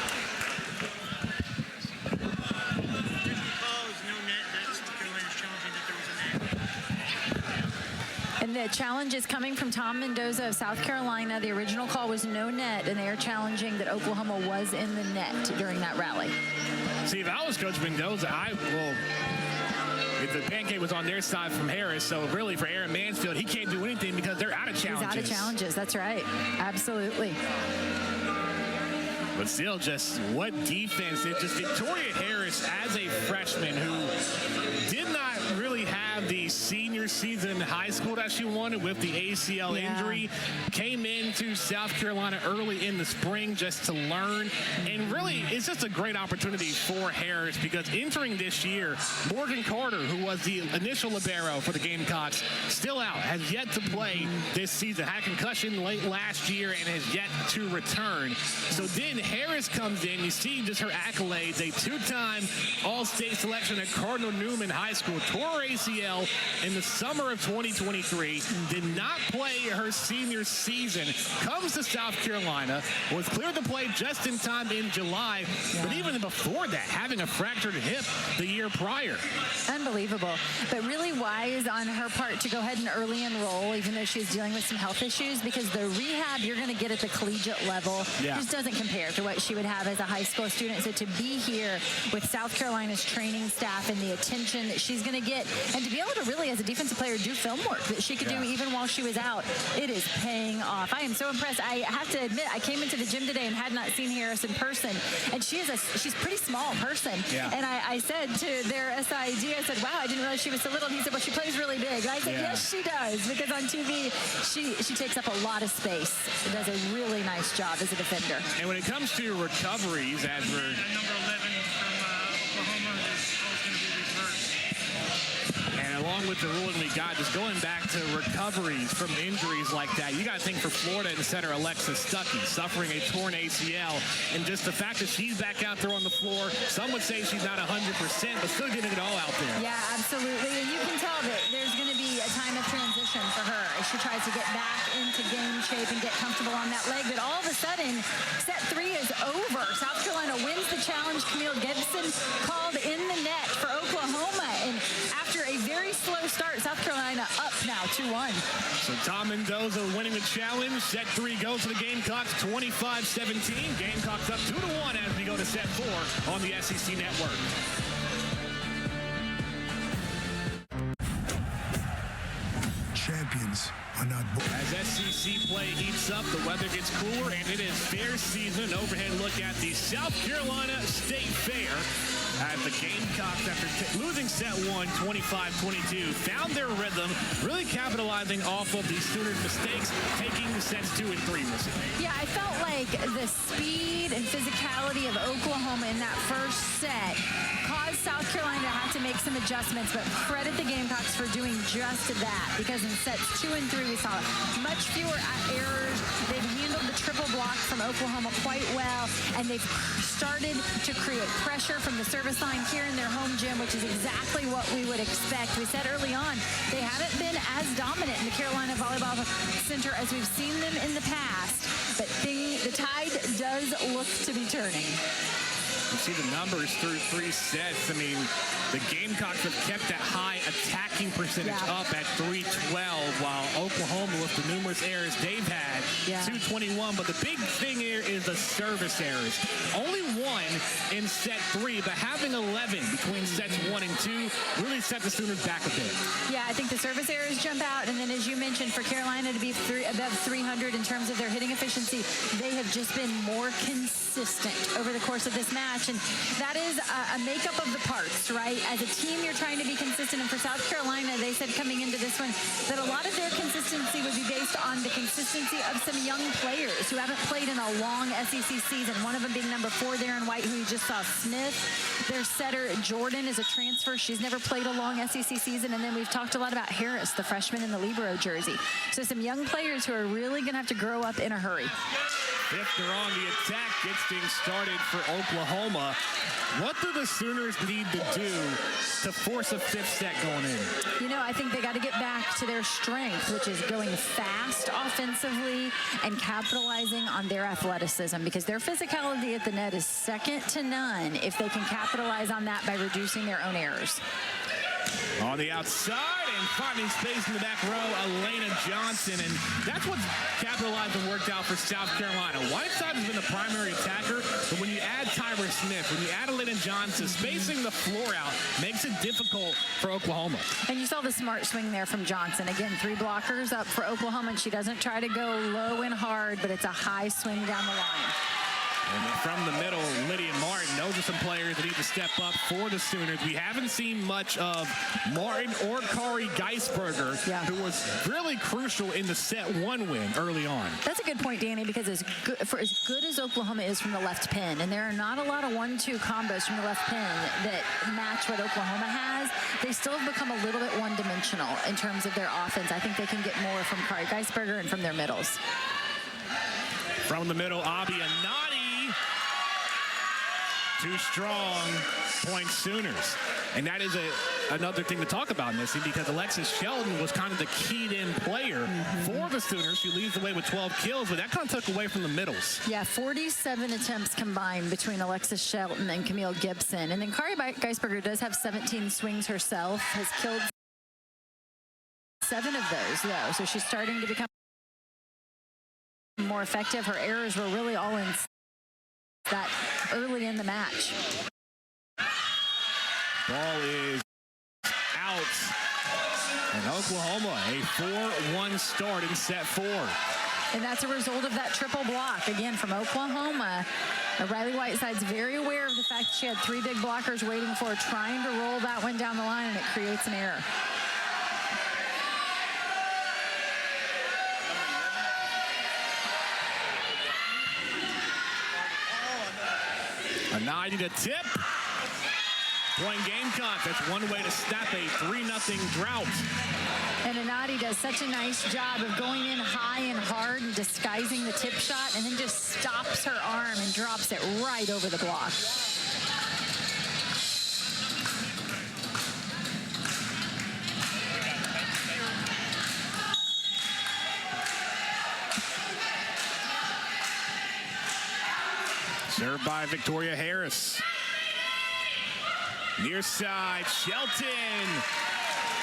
And the challenge is coming from Tom Mendoza of South Carolina. The original call was no net, and they are challenging that Oklahoma was in the net during that rally. See, if I was Coach Mendoza, if the pancake was on their side from Harris, so really for Aaron Mansfield, he can't do anything because they're out of challenges. He's out of challenges, that's right. Absolutely. But still, just what defense. It just Victoria Harris as a freshman who did not really have the senior season in high school that she wanted with the ACL injury. Came into South Carolina early in the spring just to learn. And really, it's just a great opportunity for Harris because entering this year, Morgan Carter, who was the initial libero for the Gamecocks, still out, has yet to play this season. Had a concussion late last year and has yet to return. So then Harris comes in. You see just her accolades. A two-time All-State selection at Cardinal Newman High School. Tore ACL in the summer of 2023. Did not play her senior season. Comes to South Carolina. Was cleared to play just in time in July. But even before that, having a fractured hip the year prior. Unbelievable. But really wise on her part to go ahead and early enroll, even though she's dealing with some health issues, because the rehab you're going to get at the collegiate level just doesn't compare to what she would have as a high school student. So to be here with South Carolina's training staff and the attention that she's going to get, and to be able to really, as a defensive player, do film work that she could do even while she was out, it is paying off. I am so impressed. I have to admit, I came into the gym today and had not seen Harris in person, and she's a pretty small person. And I said to their SID, I said, wow, I didn't realize she was so little. And he said, well, she plays really big. And I said, yes, she does, because on TV, she takes up a lot of space and does a really nice job as a defender. And when it comes to recoveries, as we're Number 11 from Oklahoma is going to be reversed. and along with the ruling we got, just going back to recoveries from injuries like that, you got to think for Florida and center Alexis Stuckey suffering a torn ACL, and just the fact that she's back out there on the floor, some would say she's not 100%, but still getting it all out there. Yeah, absolutely. And you can tell that there's going to be a time of transition for her as she tries to get back into game shape and get comfortable on that leg. But all of a sudden, set 3 is over. South Carolina wins the challenge. Camille Gibson called in the net for Oklahoma. And after a very slow start, South Carolina up now 2-1. So Tom Mendoza winning the challenge. Set 3 goes to the Gamecocks, 25-17. Gamecocks up 2-1 as we go to set 4 on the SEC Network. Champions are not born. As SEC play heats up, the weather gets cooler, and it is fair season. An overhead look at the South Carolina State Fair as the Gamecocks, after losing set 1, 25-22, found their rhythm, really capitalizing off of the Sooners' mistakes, taking sets 2 and 3, Missy. Yeah, I felt like the speed and physicality of Oklahoma in that first set caused South Carolina to have to make some adjustments, but credit the Gamecocks for doing just that, because in sets 2 and 3 we saw much fewer errors. They've handled the triple block from Oklahoma quite well, and they've started to create pressure from the service line here in their home gym, which is exactly what we would expect. We said early on, they haven't been as dominant in the Carolina Volleyball Center as we've seen them in the past, but the tide does look to be turning. You see the numbers through 3 sets. I mean, the Gamecocks have kept that high attacking percentage up at 312, while Oklahoma, with the numerous errors they've had, 221. But the big thing here is the service errors. Only 1 in set 3, but having 11 between sets 1 and 2 really set the Sooners back a bit. Yeah, I think the service errors jump out, and then as you mentioned, for Carolina to be above 300 in terms of their hitting efficiency, they have just been more consistent over the course of this match, and that is a makeup of the parts, right? As a team, you're trying to be consistent, and for South Carolina, they said coming into this one that a lot of their consistency would be based on the consistency of some young players who haven't played in a long SEC season, one of them being number 4, Darren White, who you just saw Smith. Their setter, Jordan, is a transfer. She's never played a long SEC season, and then we've talked a lot about Harris, the freshman in the Libero jersey. So some young players who are really going to have to grow up in a hurry. If they're on the attack, gets things started for Oklahoma. What do the Sooners need to do to force a 5th set going in? You know, I think they got to get back to their strength, which is going fast offensively and capitalizing on their athleticism, because their physicality at the net is second to none if they can capitalize on that by reducing their own errors. On the outside and finding space in the back row, Elena Johnson. And that's what's capitalized and worked out for South Carolina. Whiteside has been the primary attacker, but when you add Tyra Smith, when you add Elena Johnson, spacing the floor out makes it difficult for Oklahoma. And you saw the smart swing there from Johnson. Again, 3 blockers up for Oklahoma, and she doesn't try to go low and hard, but it's a high swing down the line. And from the middle, Lydia Martin. Those are some players that need to step up for the Sooners. We haven't seen much of Martin or Kari Geisberger, who was really crucial in the set 1 win early on. That's a good point, Danny, because as good as Oklahoma is from the left pin, and there are not a lot of 1-2 combos from the left pin that match what Oklahoma has, they still have become a little bit one-dimensional in terms of their offense. I think they can get more from Kari Geisberger and from their middles. From the middle, Abby Anati. Too strong, point Sooners. And that is another thing to talk about, Missy, because Alexis Shelton was kind of the keyed-in player for the Sooners. She leads the way with 12 kills, but that kind of took away from the middles. Yeah, 47 attempts combined between Alexis Shelton and Camille Gibson. And then Kari Geisberger does have 17 swings herself, has killed 7 of those, though. So she's starting to become more effective. Her errors were really all in that early in the match. Ball is out. And Oklahoma, a 4-1 start in set 4. And that's a result of that triple block, again, from Oklahoma. Riley Whiteside's very aware of the fact that she had 3 big blockers waiting for her, trying to roll that one down the line, and it creates an error. Anati to tip. Point Gamecock. That's one way to snap a 3-0 drought. And Anati does such a nice job of going in high and hard and disguising the tip shot, and then just stops her arm and drops it right over the block. Served by Victoria Harris. Near side, Shelton.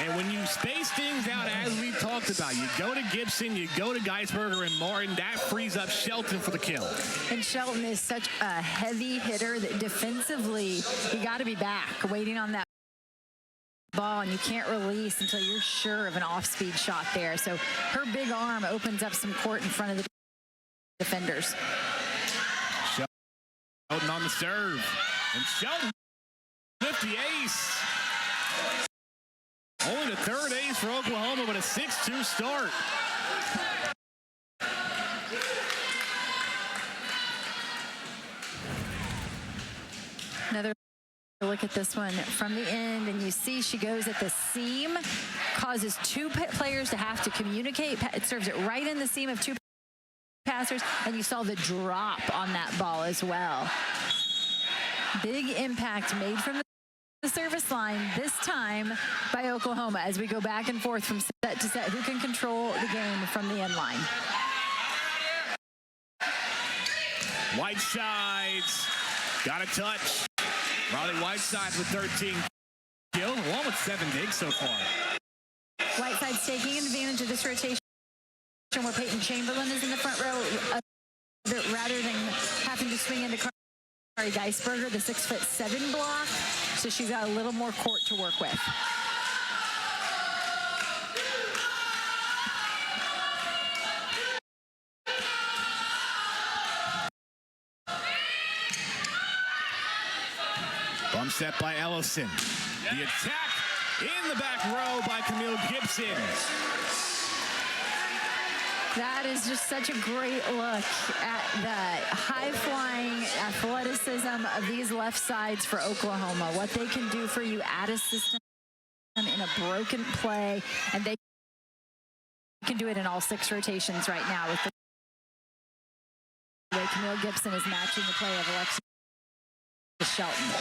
And when you space things out, as we talked about, you go to Gibson, you go to Geisberger and Martin, that frees up Shelton for the kill. And Shelton is such a heavy hitter that defensively, you got to be back, waiting on that ball, and you can't release until you're sure of an off-speed shot there. So her big arm opens up some court in front of the defenders. Shelton on the serve. And Shelton with the ace. Only the 3rd ace for Oklahoma, but a 6-2 start. Another look at this one from the end, and you see she goes at the seam, causes 2 players to have to communicate. It serves it right in the seam of 2 passers, and you saw the drop on that ball as well. Big impact made from the service line, this time by Oklahoma, as we go back and forth from set to set. Who can control the game from the end line? Whiteside's Got a touch. Riley Whiteside with 13 kills, along with 7 digs so far. Whiteside's taking advantage of this rotation where Peyton Chamberlain is in the front row rather than having to swing into Kari Geisberger, the 6'7" block. So she's got a little more court to work with. Bump set by Ellison. The attack in the back row by Camille Gibson. That is just such a great look at the high-flying athleticism of these left sides for Oklahoma. What they can do for you at a system in a broken play, and they can do it in all 6 rotations right now with the way Camille Gibson is matching the play of Alexis Shelton.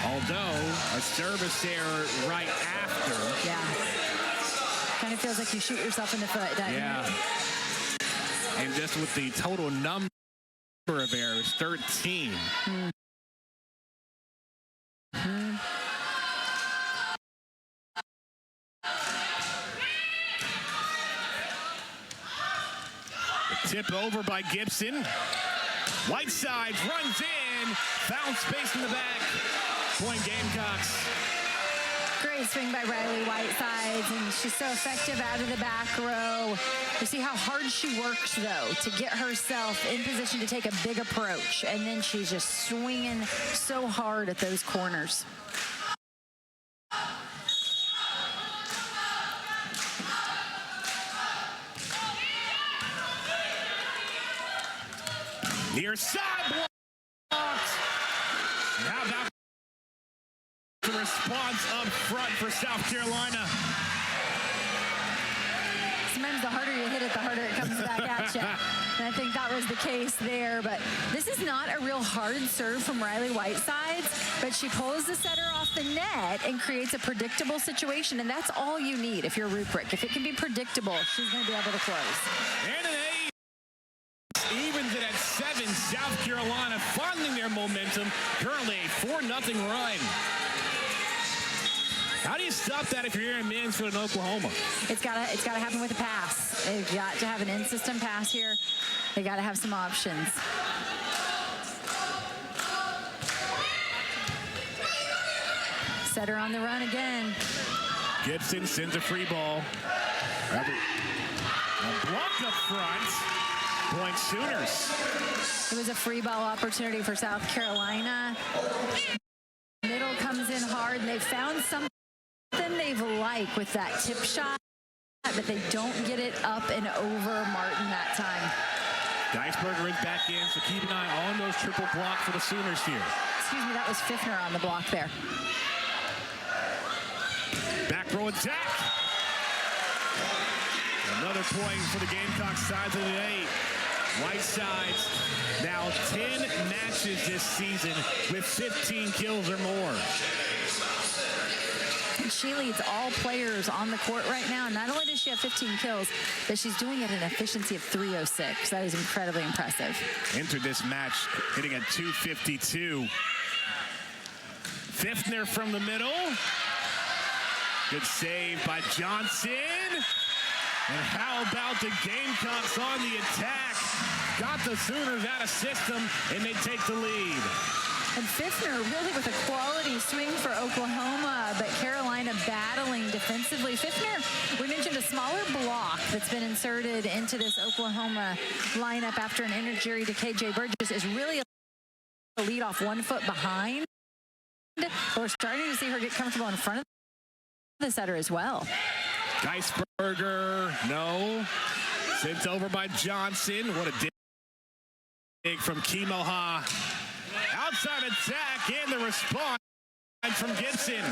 Although a service error right after. Yeah. Kind of feels like you shoot yourself in the foot, doesn't it? And just with the total number of errors, 13. The tip over by Gibson. Whiteside runs in, found space in the back. Point Gamecocks. Great swing by Riley Whiteside, and she's so effective out of the back row. You see how hard she works, though, to get herself in position to take a big approach, and then she's just swinging so hard at those corners. Near side blocked. And how about the response up front for South Carolina? Sometimes the harder you hit it, the harder it comes back at you. And I think that was the case there. But this is not a real hard serve from Riley Whiteside, but she pulls the setter off the net and creates a predictable situation. And that's all you need if you're Ruprecht. If it can be predictable, she's going to be able to close. And an ace. Evens it at 7. South Carolina finding their momentum. Currently a 4-0 run. How do you stop that if you're here in Mansfield and Oklahoma? It's got to happen with a pass. They've got to have an in-system pass here. They got to have some options. Setter on the run again. Gibson sends a free ball. A block up front. Point Sooners. It was a free ball opportunity for South Carolina. Middle comes in hard, and they found something they've liked with that tip shot, but they don't get it up and over Martin that time. Geisberger is back in, so keep an eye on those triple blocks for the Sooners here. Excuse me, that was Fiffner on the block there. Back row attack. Another point for the Gamecock sides of the 8. Whiteside's now 10 matches this season with 15 kills or more. And she leads all players on the court right now. And not only does she have 15 kills, but she's doing it at an efficiency of 306. That is incredibly impressive. Entered this match hitting at 252. Fiffner from the middle. Good save by Johnson. And how about the Gamecocks on the attack? Got the Sooners out of system, and they take the lead. And Fiffner really with a quality swing for Oklahoma, but Carolina battling defensively. Fiffner, we mentioned a smaller block that's been inserted into this Oklahoma lineup after an injury to KJ Burgess is really a lead off 1 foot behind. But we're starting to see her get comfortable in front of the setter as well. Geisberger, no. Sent over by Johnson. What a dig from Kimoha. Outside attack and the response from Gibson.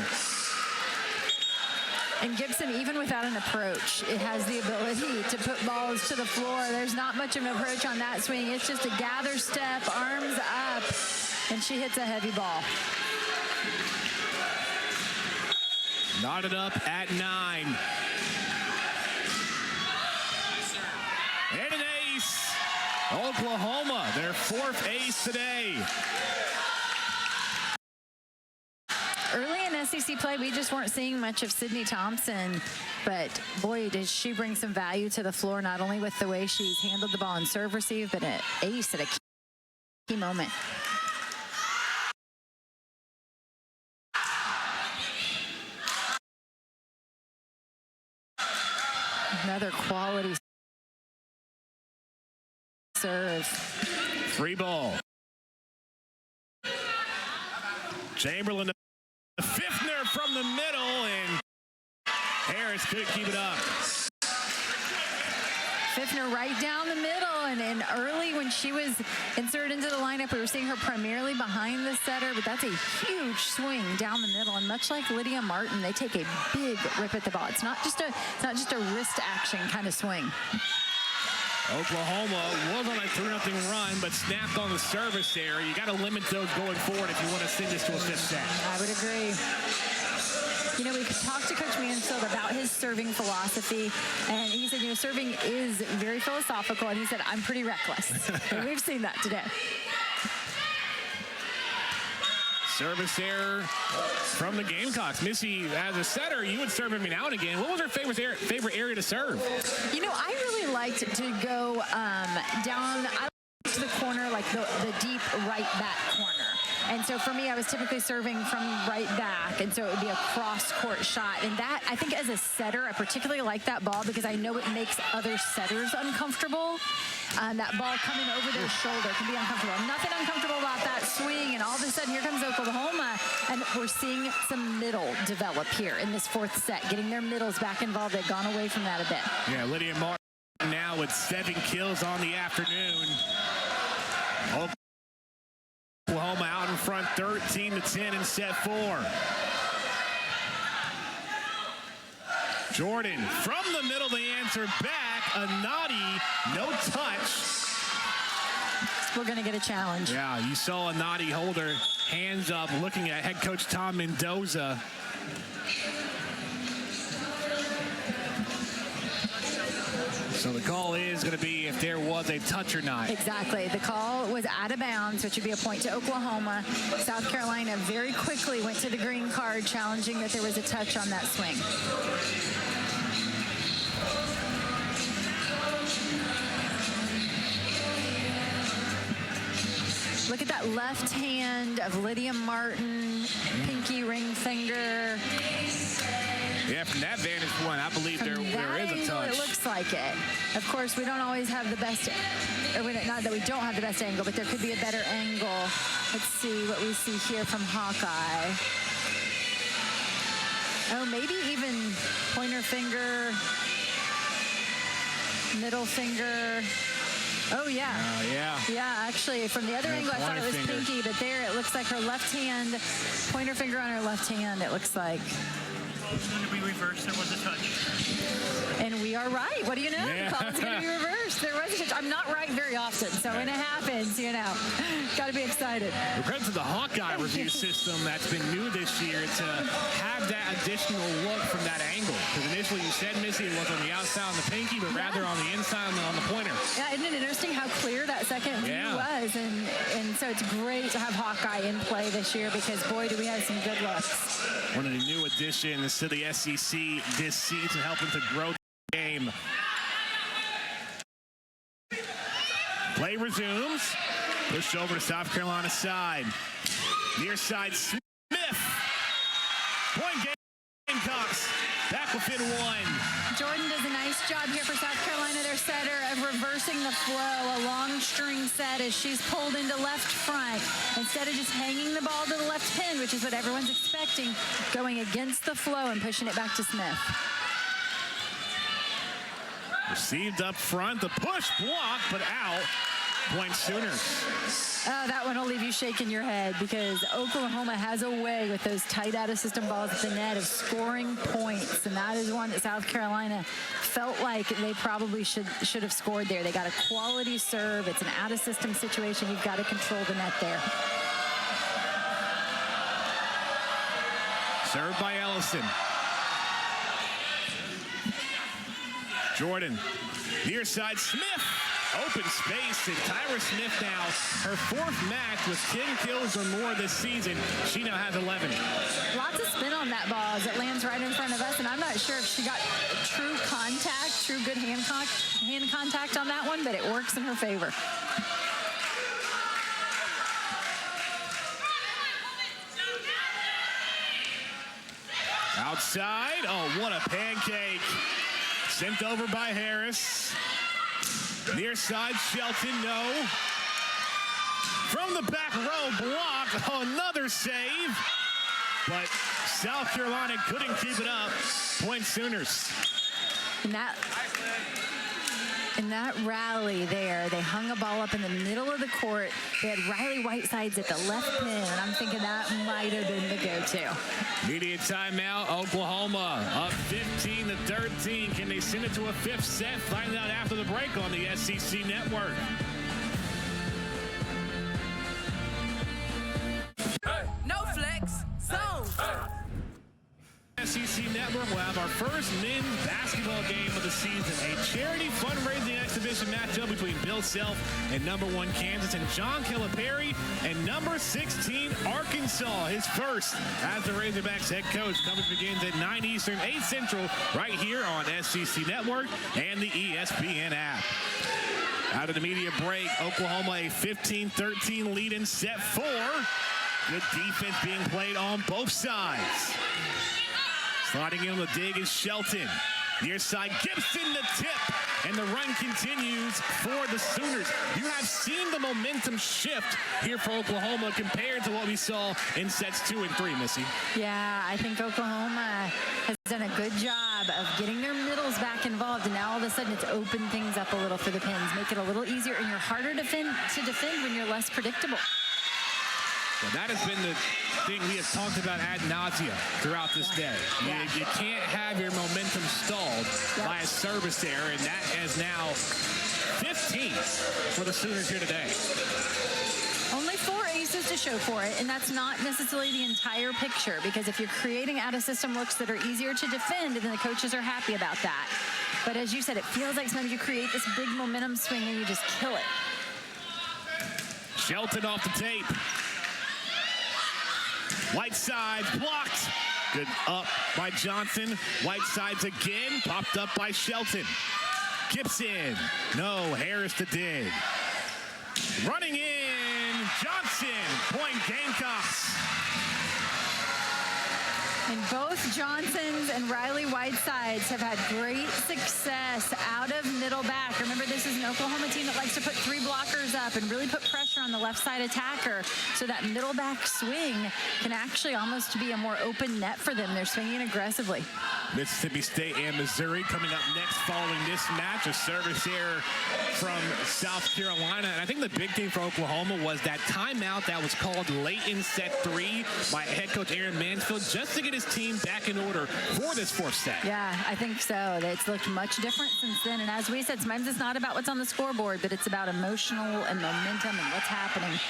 And Gibson, even without an approach, it has the ability to put balls to the floor. There's not much of an approach on that swing. It's just a gather step, arms up, and she hits a heavy ball. Knotted up at 9. And an ace. Oklahoma, their 4th ace today. Early in SEC play, we just weren't seeing much of Sydney Thompson, but boy, did she bring some value to the floor, not only with the way she's handled the ball and serve receive, but an ace at a key moment. Another quality serve. Free ball. Chamberlain to Fiffner from the middle, and Harris couldn't keep it up. Fiffner right down the middle, and early when she was inserted into the lineup, we were seeing her primarily behind the setter, but that's a huge swing down the middle. And much like Lydia Martin, they take a big rip at the ball. It's not just a wrist action kind of swing. Oklahoma was on a 3-0 run, but snapped on the service there. You got to limit those going forward if you want to send this to a 5th set. I would agree. You know, we could talk to Coach Mansfield about his serving philosophy, and he said, you know, serving is very philosophical, and he said, I'm pretty reckless. And we've seen that today. Service error from the Gamecocks. Missy, as a setter, you would serve every now and again. What was her favorite area to serve? You know, I really liked to go down to the corner, like the deep right back corner. And so for me, I was typically serving from right back, and so it would be a cross-court shot. And that, I think as a setter, I particularly like that ball because I know it makes other setters uncomfortable. That ball coming over their shoulder can be uncomfortable. Nothing uncomfortable about that swing, and all of a sudden here comes Oklahoma, and we're seeing some middle develop here in this 4th set, getting their middles back involved. They've gone away from that a bit. Yeah, Lydia Martin now with 7 kills on the afternoon. Oklahoma out in front 13-10 in set 4. Jordan from the middle, the answer back. A naughty, no touch. We're going to get a challenge. Yeah, you saw a naughty hold her hands up looking at head coach Tom Mendoza. So the call is going to be if there was a touch or not. Exactly. The call was out of bounds, which would be a point to Oklahoma. South Carolina very quickly went to the green card, challenging that there was a touch on that swing. Look at that left hand of Lydia Martin, pinky ring finger. Yeah, from that vantage point, I believe there is a touch. It looks like it. Of course, we don't always have the best, not that we don't have the best angle, but there could be a better angle. Let's see what we see here from Hawkeye. Oh, maybe even pointer finger, middle finger. Oh, yeah. Yeah. Yeah, actually, from the other angle, I thought it was pinky, but there it looks like her left hand, pointer finger on her left hand, it looks like. It's going to be reversed. There was a touch. And we are right. What do you know? Yeah. The call is going to be reversed. There was a touch. I'm not right very often, so when it happens, you know, got to be excited. Credit to the Hawkeye review system that's been new this year to have that additional look from that angle. Because initially you said, Missy, it was on the outside on the pinky, but rather on the inside on the pointer. Yeah, isn't it interesting how clear that second view was? And so it's great to have Hawkeye in play this year because, boy, do we have some good looks. One of the new additions to the SEC this season, helping to grow the game. Play resumes. Pushed over to South Carolina's side. Near side, Smith. Point Gamecocks. Back within 1. Jordan does a nice job here for South Carolina, their setter, of reversing the flow. A long string set as she's pulled into left front. Instead of just hanging the ball to the left pin, which is what everyone's expecting, going against the flow and pushing it back to Smith. Received up front. The push blocked, but out. Point Sooners. Oh, that one will leave you shaking your head because Oklahoma has a way with those tight out-of-system balls at the net of scoring points, and that is one that South Carolina felt like they probably should have scored there. They got a quality serve. It's an out-of-system situation. You've got to control the net there. Served by Ellison. Jordan, near side, Smith. open space. And Tyra Smith now, her 4th match with 10 kills or more this season. She now has 11. Lots of spin on that ball as it lands right in front of us, and I'm not sure if she got true contact, true good hand contact on that one, but it works in her favor. Outside, oh, what a pancake. Sent over by Harris. Near side, Shelton, no. From the back row, block, another save. But South Carolina couldn't keep it up. Point Sooners. In that rally there, they hung a ball up in the middle of the court. They had Riley Whitesides at the left pin, and I'm thinking that might have been the go-to. Immediate timeout, Oklahoma up 15-13. Can they send it to a 5th set? Find out after the break on the SEC Network. No flex, zone. SEC Network will have our first men's basketball game of the season. A charity fundraising exhibition matchup between Bill Self and #1 Kansas and John Calipari and number 16 Arkansas. His first as the Razorbacks head coach. Coverage begins at 9 Eastern, 8 Central, right here on SEC Network and the ESPN app. Out of the media break, Oklahoma a 15-13 lead in set 4. Good defense being played on both sides. Sliding in the dig is Shelton. Near side, Gibson the tip. And the run continues for the Sooners. You have seen the momentum shift here for Oklahoma compared to what we saw in sets 2 and 3, Missy. Yeah, I think Oklahoma has done a good job of getting their middles back involved, and now all of a sudden it's opened things up a little for the Pins, make it a little easier, and you're harder to defend when you're less predictable. Well, that has been the thing we have talked about ad nauseum throughout this day. Yeah. You can't have your momentum stalled by a service error, and that is now 15 for the Sooners here today. Only 4 aces to show for it, and that's not necessarily the entire picture, because if you're creating out-of-system looks that are easier to defend, then the coaches are happy about that. But as you said, it feels like sometimes you create this big momentum swing and you just kill it. Shelton off the tape. Whitesides blocked. Good up by Johnson. Whitesides again. Popped up by Shelton. Gibson. No. Harris to dig. Running in. Johnson. Point Gamecocks. And both Johnsons and Riley Whitesides have had great success out of middle back. Remember, this is an Oklahoma team that likes to put 3 blockers up and really put pressure on the left side attacker. So that middle back swing can actually almost be a more open net for them. They're swinging aggressively. Mississippi State and Missouri coming up next following this match. A service error from South Carolina. And I think the big thing for Oklahoma was that timeout that was called late in set 3 by head coach Aaron Mansfield just to get his team back in order for this 4th set. Yeah, I think so. It's looked much different since then. And as we said, sometimes it's not about what's on the scoreboard, but it's about emotional and momentum and what's happening.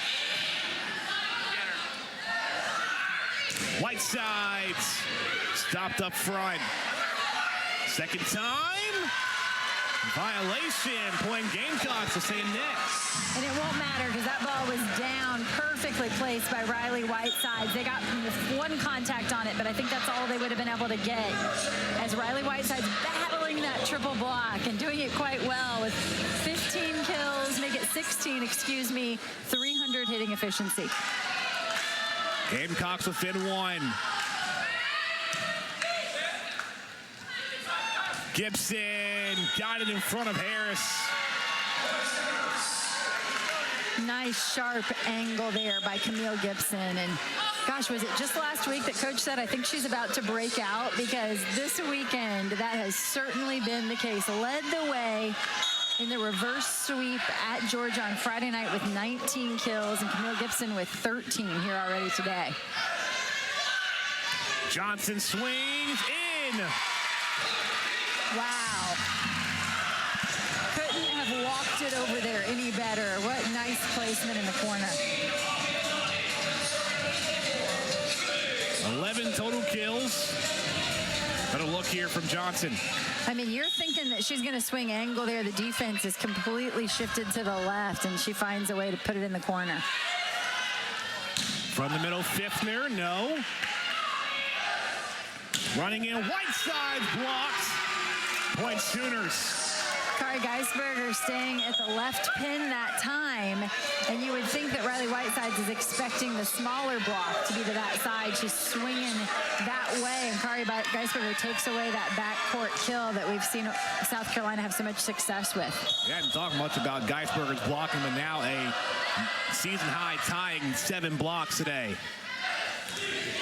Whitesides stopped up front. Second time. Violation. Point Gamecocks will say net. And it won't matter because that ball was down, perfectly placed by Riley Whitesides. They got 1 contact on it, but I think that's all they would have been able to get. As Riley Whitesides battling that triple block and doing it quite well with 15 kills, make it 16, 300 hitting efficiency. Gamecocks within 1. Gibson got it in front of Harris. Nice sharp angle there by Camille Gibson. And gosh, was it just last week that coach said, I think she's about to break out? Because this weekend, that has certainly been the case. Led the way in the reverse sweep at Georgia on Friday night with 19 kills, and Camille Gibson with 13 here already today. Johnson swings in. Wow. Couldn't have walked it over there any better. What nice placement in the corner. 11 total kills. But a look here from Johnson. I mean, you're thinking that she's going to swing angle there. The defense is completely shifted to the left, and she finds a way to put it in the corner. From the middle, Fiftner, no. Running in, Whiteside blocks. Point Sooners. Kari Geisberger staying at the left pin that time, and you would think that Riley Whitesides is expecting the smaller block to be to that side. She's swinging that way, and Kari Geisberger takes away that backcourt kill that we've seen South Carolina have so much success with. We hadn't talked much about Geisberger's blocking, but now a season-high tying 7 blocks today.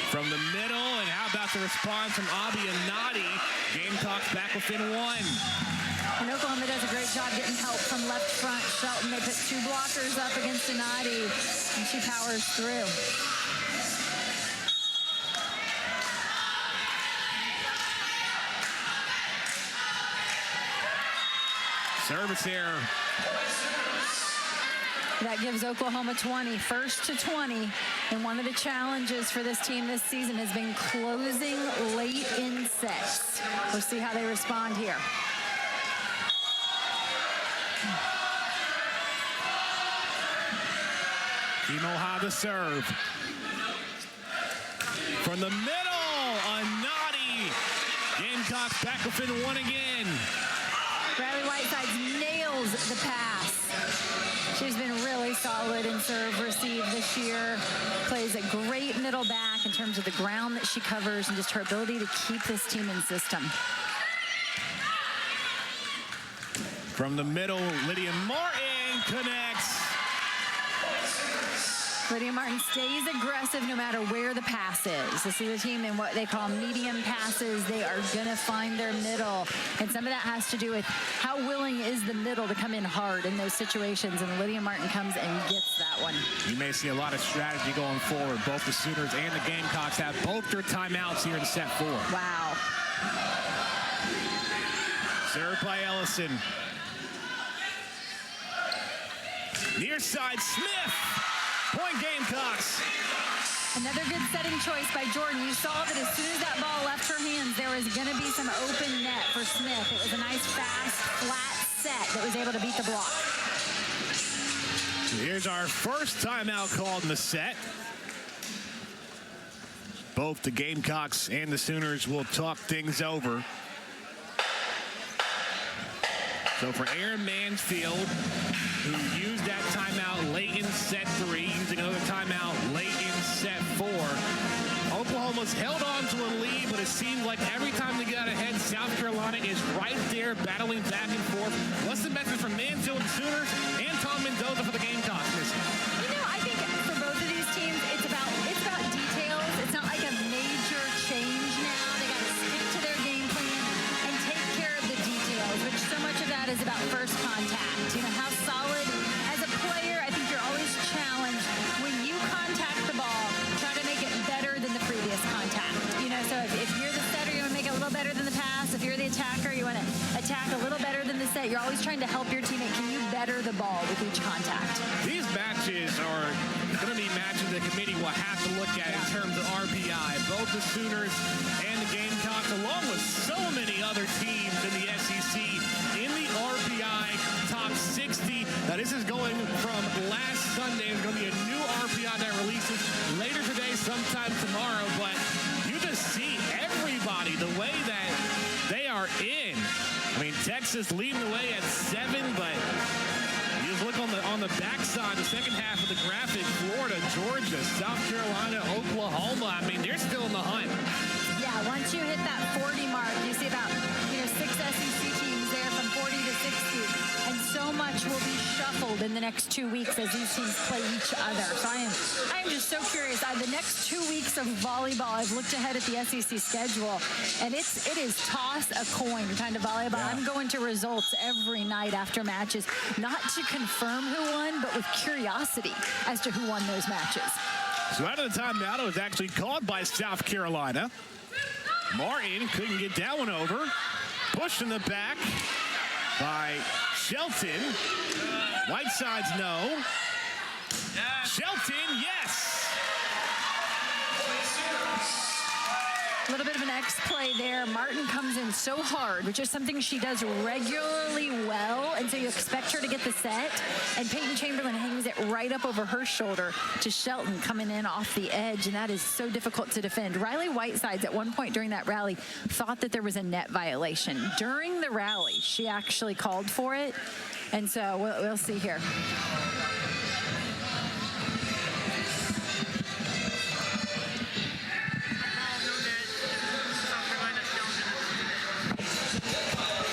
From the middle, and how about the response from Abi Anadi? Gamecocks back within 1. And Oklahoma does a great job getting help from left front. Shelton, they put 2 blockers up against Anadi, and she powers through. Service error. That gives Oklahoma 20, first to 20. And one of the challenges for this team this season has been closing late in sets. We'll see how they respond here. Kimoha the serve. From the middle, Anadi. Gamecocks back within 1 again. Riley Whitesides nails the pass. She's been really solid in serve receive this year. Plays a great middle back in terms of the ground that she covers and just her ability to keep this team in system. From the middle, Lydia Martin connects. Lydia Martin stays aggressive no matter where the pass is. This is a team in what they call medium passes. They are going to find their middle. And some of that has to do with how willing is the middle to come in hard in those situations. And Lydia Martin comes and gets that one. You may see a lot of strategy going forward. Both the Sooners and the Gamecocks have both their timeouts here in set 4. Wow. Served by Ellison. Near side, Smith. Point Gamecocks. Another good setting choice by Jordan. You saw that as soon as that ball left her hands, there was going to be some open net for Smith. It was a nice, fast, flat set that was able to beat the block. Here's our first timeout called in the set. Both the Gamecocks and the Sooners will talk things over. So for Aaron Mansfield, who used that timeout late in set 3, using another timeout late in set 4, Oklahoma's held on to a lead, but it seems like every time they get ahead, South Carolina is right there battling back and forth. What's the message from Mansfield and Sooners and Tom Mendoza for the Gamecocks, Missy? You know, I think for both of these teams, it's about details. It's not like a major change now. They got to stick to their game plan and take care of the details, which so much of that is about first contact. You know, how solid as a player, I think you're always challenged when you contact the ball, try to make it better than the previous contact. You know, so if you're the setter, you want to make it a little better than the pass. If you're the attacker, you want to attack a little better than the set. You're always trying to help your teammate. Can you better the ball with each contact? These matches are going to be matches the committee will have to look at in terms of RPI. Both the Sooners and the Gamecocks, along with so many other teams in the SEC, in the RPI top 60. Now, this is going from last Sunday. There's going to be a new RPI that releases later today, sometime tomorrow. But you just see everybody, the way that they are in. I mean, Texas leading the way at 7, but you just look on the backside, the second half of the graphic, Florida, Georgia, South Carolina, Oklahoma. I mean, they're still in the hunt. Yeah, once you hit that 40 mark, you see about 6 SEC teams there from 40 to 60, and so much will be shuffled in the next 2 weeks as these teams play each other. So I am just so curious. The next 2 weeks of volleyball, I've looked ahead at the SEC schedule, and it is toss a coin kind of volleyball. Yeah. I'm going to results every night after matches, not to confirm who won, but with curiosity as to who won those matches. So out of the timeout, it was actually called by South Carolina. Martin couldn't get that one over. Pushed in the back by Shelton. Whiteside's no. Shelton, yes. A little bit of an X play there. Martin comes in so hard, which is something she does regularly well, and so you expect her to get the set. And Peyton Chamberlain hangs it right up over her shoulder to Shelton coming in off the edge, and that is so difficult to defend. Riley Whitesides at one point during that rally thought that there was a net violation. During the rally, she actually called for it, and so we'll see here.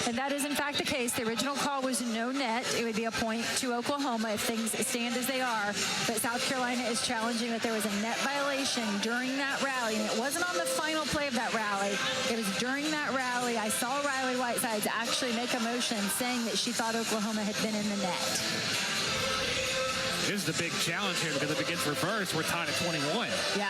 And that is, in fact, the case. The original call was no net. It would be a point to Oklahoma if things stand as they are. But South Carolina is challenging that there was a net violation during that rally. And it wasn't on the final play of that rally. It was during that rally. I saw Riley Whitesides actually make a motion saying that she thought Oklahoma had been in the net. This is the big challenge here because if it gets reversed, we're tied at 21. Yeah.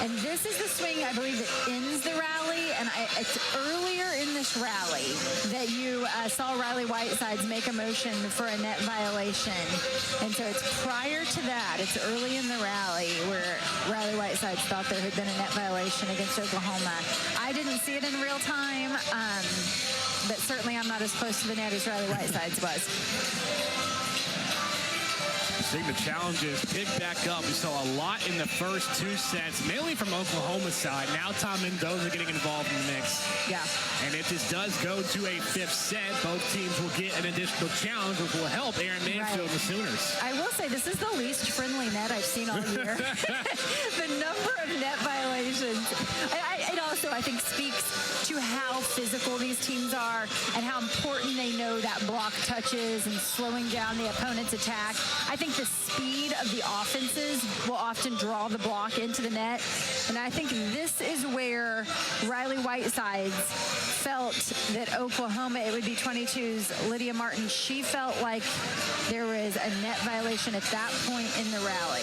And this is the swing, I believe, that ends the rally. And it's earlier in this rally that you saw Riley Whitesides make a motion for a net violation. And so it's prior to that. It's early in the rally where Riley Whitesides thought there had been a net violation against Oklahoma. I didn't see it in real time, but certainly I'm not as close to the net as Riley Whitesides was. Seeing the challenges pick back up. We saw a lot in the first two sets, mainly from Oklahoma's side. Now Tom Mendoza getting involved in the mix. Yeah. And if this does go to a fifth set, both teams will get an additional challenge, which will help Aaron Mansfield and the Sooners. I will say this is the least friendly net I've seen all year. The number of net violations. It also, I think, speaks to how physical these teams are and how important they know that block touches and slowing down the opponent's attack. I think the speed of the offenses will often draw the block into the net. And I think this is where Riley Whitesides felt that Oklahoma, it would be 22's Lydia Martin, she felt like there was a net violation at that point in the rally.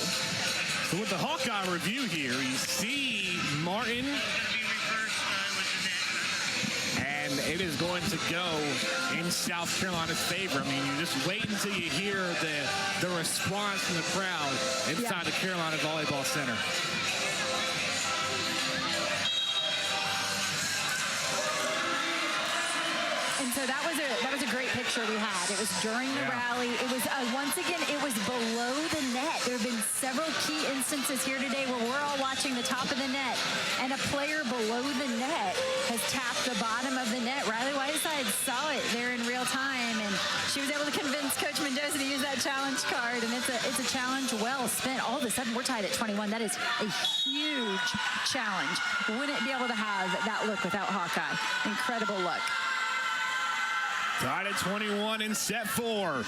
So with the Hawkeye review here, you see Martin, and it is going to go in South Carolina's favor. I mean, you just wait until you hear the response from the crowd inside the Carolina Volleyball Center. And so that was a great picture we had. It was during the rally. It was, once again, it was below the net. There have been several key instances here today where we're all watching the top of the net, and a player below the net has tapped the bottom of the net. Riley Whiteside saw it there in real time, and she was able to convince Coach Mendoza to use that challenge card, and it's a challenge well spent. All of a sudden, we're tied at 21. That is a huge challenge. Wouldn't be able to have that look without Hawkeye. Incredible look. Tied at 21 in set 4. And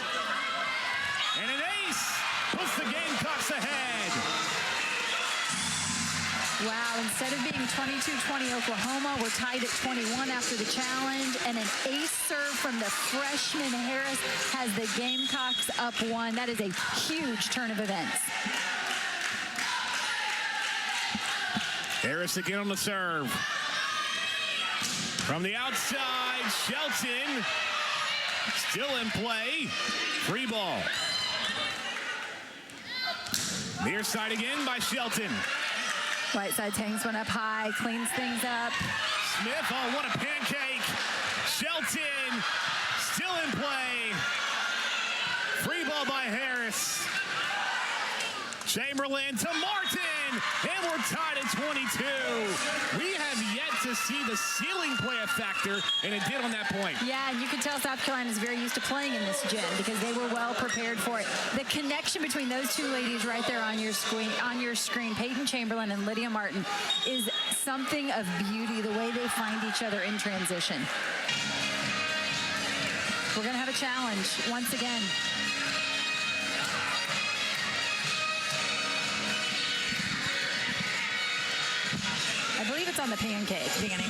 an ace puts the Gamecocks ahead. Wow, instead of being 22-20 Oklahoma, we're tied at 21 after the challenge. And an ace serve from the freshman Harris has the Gamecocks up 1. That is a huge turn of events. Harris again on the serve. From the outside, Shelton. Still in play. Free ball. Near side again by Shelton. Whitesides hangs one up high, cleans things up. Smith, oh, what a pancake. Shelton still in play. Free ball by Harris. Chamberlain to Martin, and we're tied at 22. We have yet to see the ceiling play a factor, and it did on that point. Yeah, and you can tell South Carolina is very used to playing in this gym because they were well prepared for it. The connection between those two ladies right there on your screen, Peyton Chamberlain and Lydia Martin, is something of beauty, the way they find each other in transition. We're going to have a challenge once again. I believe it's on the pancake beginning.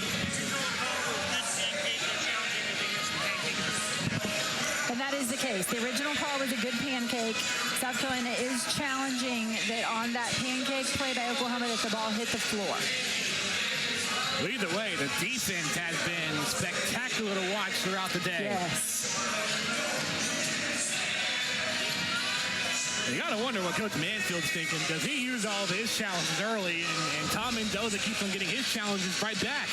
And that is the case. The original call was a good pancake. South Carolina is challenging that on that pancake play by Oklahoma that the ball hit the floor. Well, either way, the defense has been spectacular to watch throughout the day. Yes. You got to wonder what Coach Mansfield's thinking. Does he use all of his challenges early, and Tom Mendoza keeps on getting his challenges right back?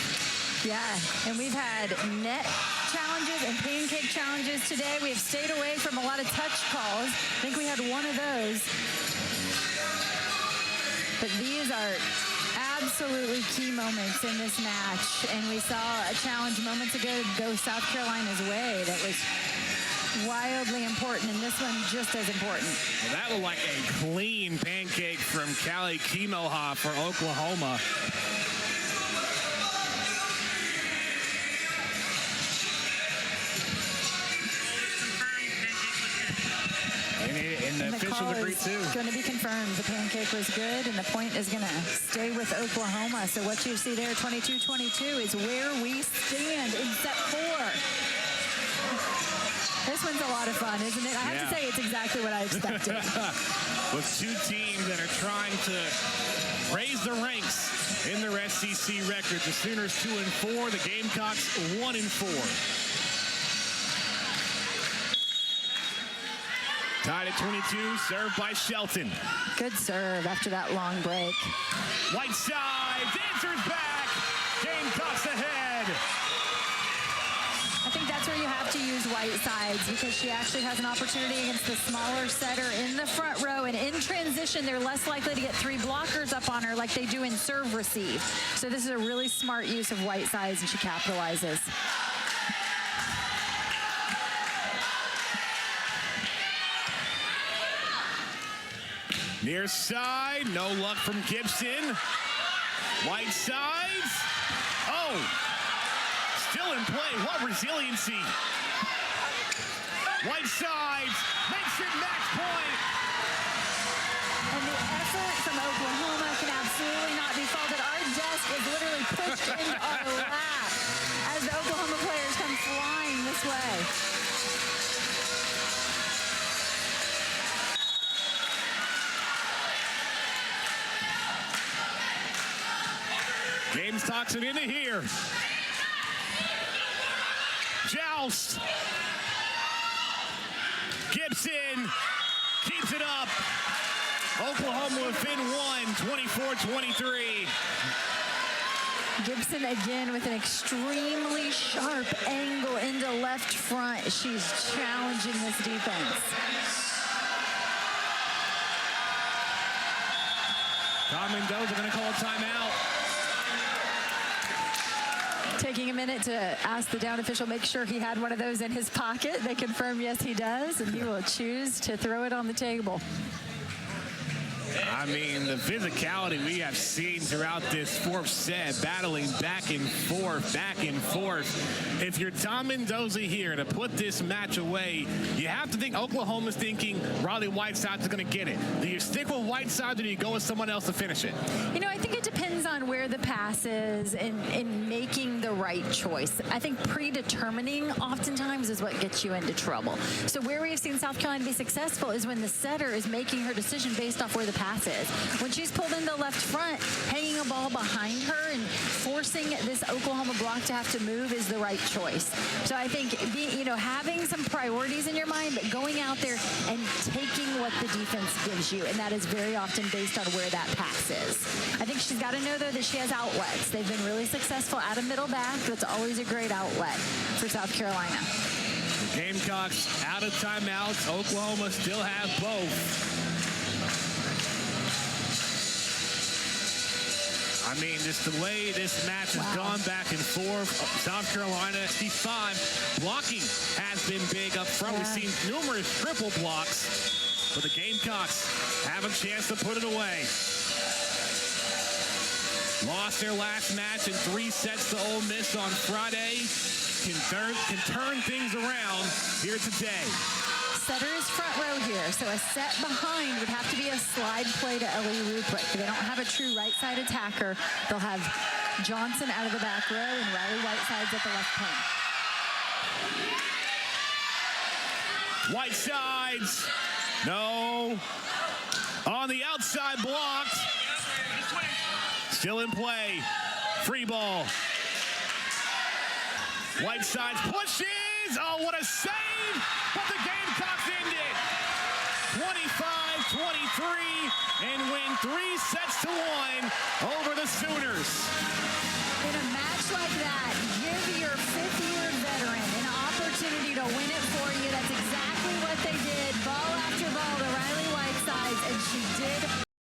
Yeah, and we've had net challenges and pancake challenges today. We have stayed away from a lot of touch calls. I think we had one of those. But these are absolutely key moments in this match. And we saw a challenge moments ago go South Carolina's way that was wildly important, and this one just as important. Well, that looked like a clean pancake from Callie Kimoha for Oklahoma. And the officials agree too. Going to be confirmed. The pancake was good, and the point is going to stay with Oklahoma. So what you see there, 22-22, is where we stand in set 4. This one's a lot of fun, isn't it? I have to say it's exactly what I expected. With two teams that are trying to raise the ranks in their SEC record. The Sooners 2-4, the Gamecocks 1-4. Tied at 22, served by Shelton. Good serve after that long break. Whiteside answers back. Gamecocks ahead. I think that's where you have to use Whitesides, because she actually has an opportunity against the smaller setter in the front row. And in transition, they're less likely to get 3 blockers up on her like they do in serve receive. So this is a really smart use of Whitesides, and she capitalizes. Near side, no luck from Gibson. Whitesides. Oh, still in play. What resiliency. Whitesides makes it match point. And the effort from Oklahoma can absolutely not be faulted. Our desk is literally pushed into our lap as the Oklahoma players come flying this way. James talks it into here. Joust. Gibson keeps it up. Oklahoma within 24-23. Gibson again with an extremely sharp angle into left front. She's challenging this defense. Tom Mendoza going to call a timeout. Taking a minute to ask the down official, make sure he had one of those in his pocket. They confirm yes, he does, and he will choose to throw it on the table. I mean, the physicality we have seen throughout this fourth set, battling back and forth, back and forth. If you're Tom Mendoza here to put this match away, you have to think Oklahoma's thinking Riley Whiteside's going to get it. Do you stick with Whiteside, or do you go with someone else to finish it? You know, I think it depends on where the pass is in making the right choice. I think predetermining oftentimes is what gets you into trouble. So where we have seen South Carolina be successful is when the setter is making her decision based off where the pass is. When she's pulled into left front, hanging a ball behind her and forcing this Oklahoma block to have to move is the right choice. So I think having some priorities in your mind, but going out there and taking what the defense gives you, and that is very often based on where that pass is. I think she's got to know, though, that she has outlets. They've been really successful at a middle back. That's always a great outlet for South Carolina. The Gamecocks out of timeouts. Oklahoma still have both. I mean, just the way this match has gone back and forth. South Carolina at C5. Blocking has been big up front. We've seen numerous triple blocks, but the Gamecocks have a chance to put it away. Lost their last match in 3 sets to Ole Miss on Friday. Can turn things around here today. Setter is front row here, so a set behind would have to be a slide play to Ellie Ruprecht. They don't have a true right side attacker. They'll have Johnson out of the back row and Riley Whiteside's at the left point. Whitesides, no. On the outside, blocked. Still in play. Free ball. Whitesides pushes. Oh, what a save! But the Gamecocks end it. three and win 3 sets to 1 over the Sooners. In a match like that, give your fifth-year veteran an opportunity to win it for you.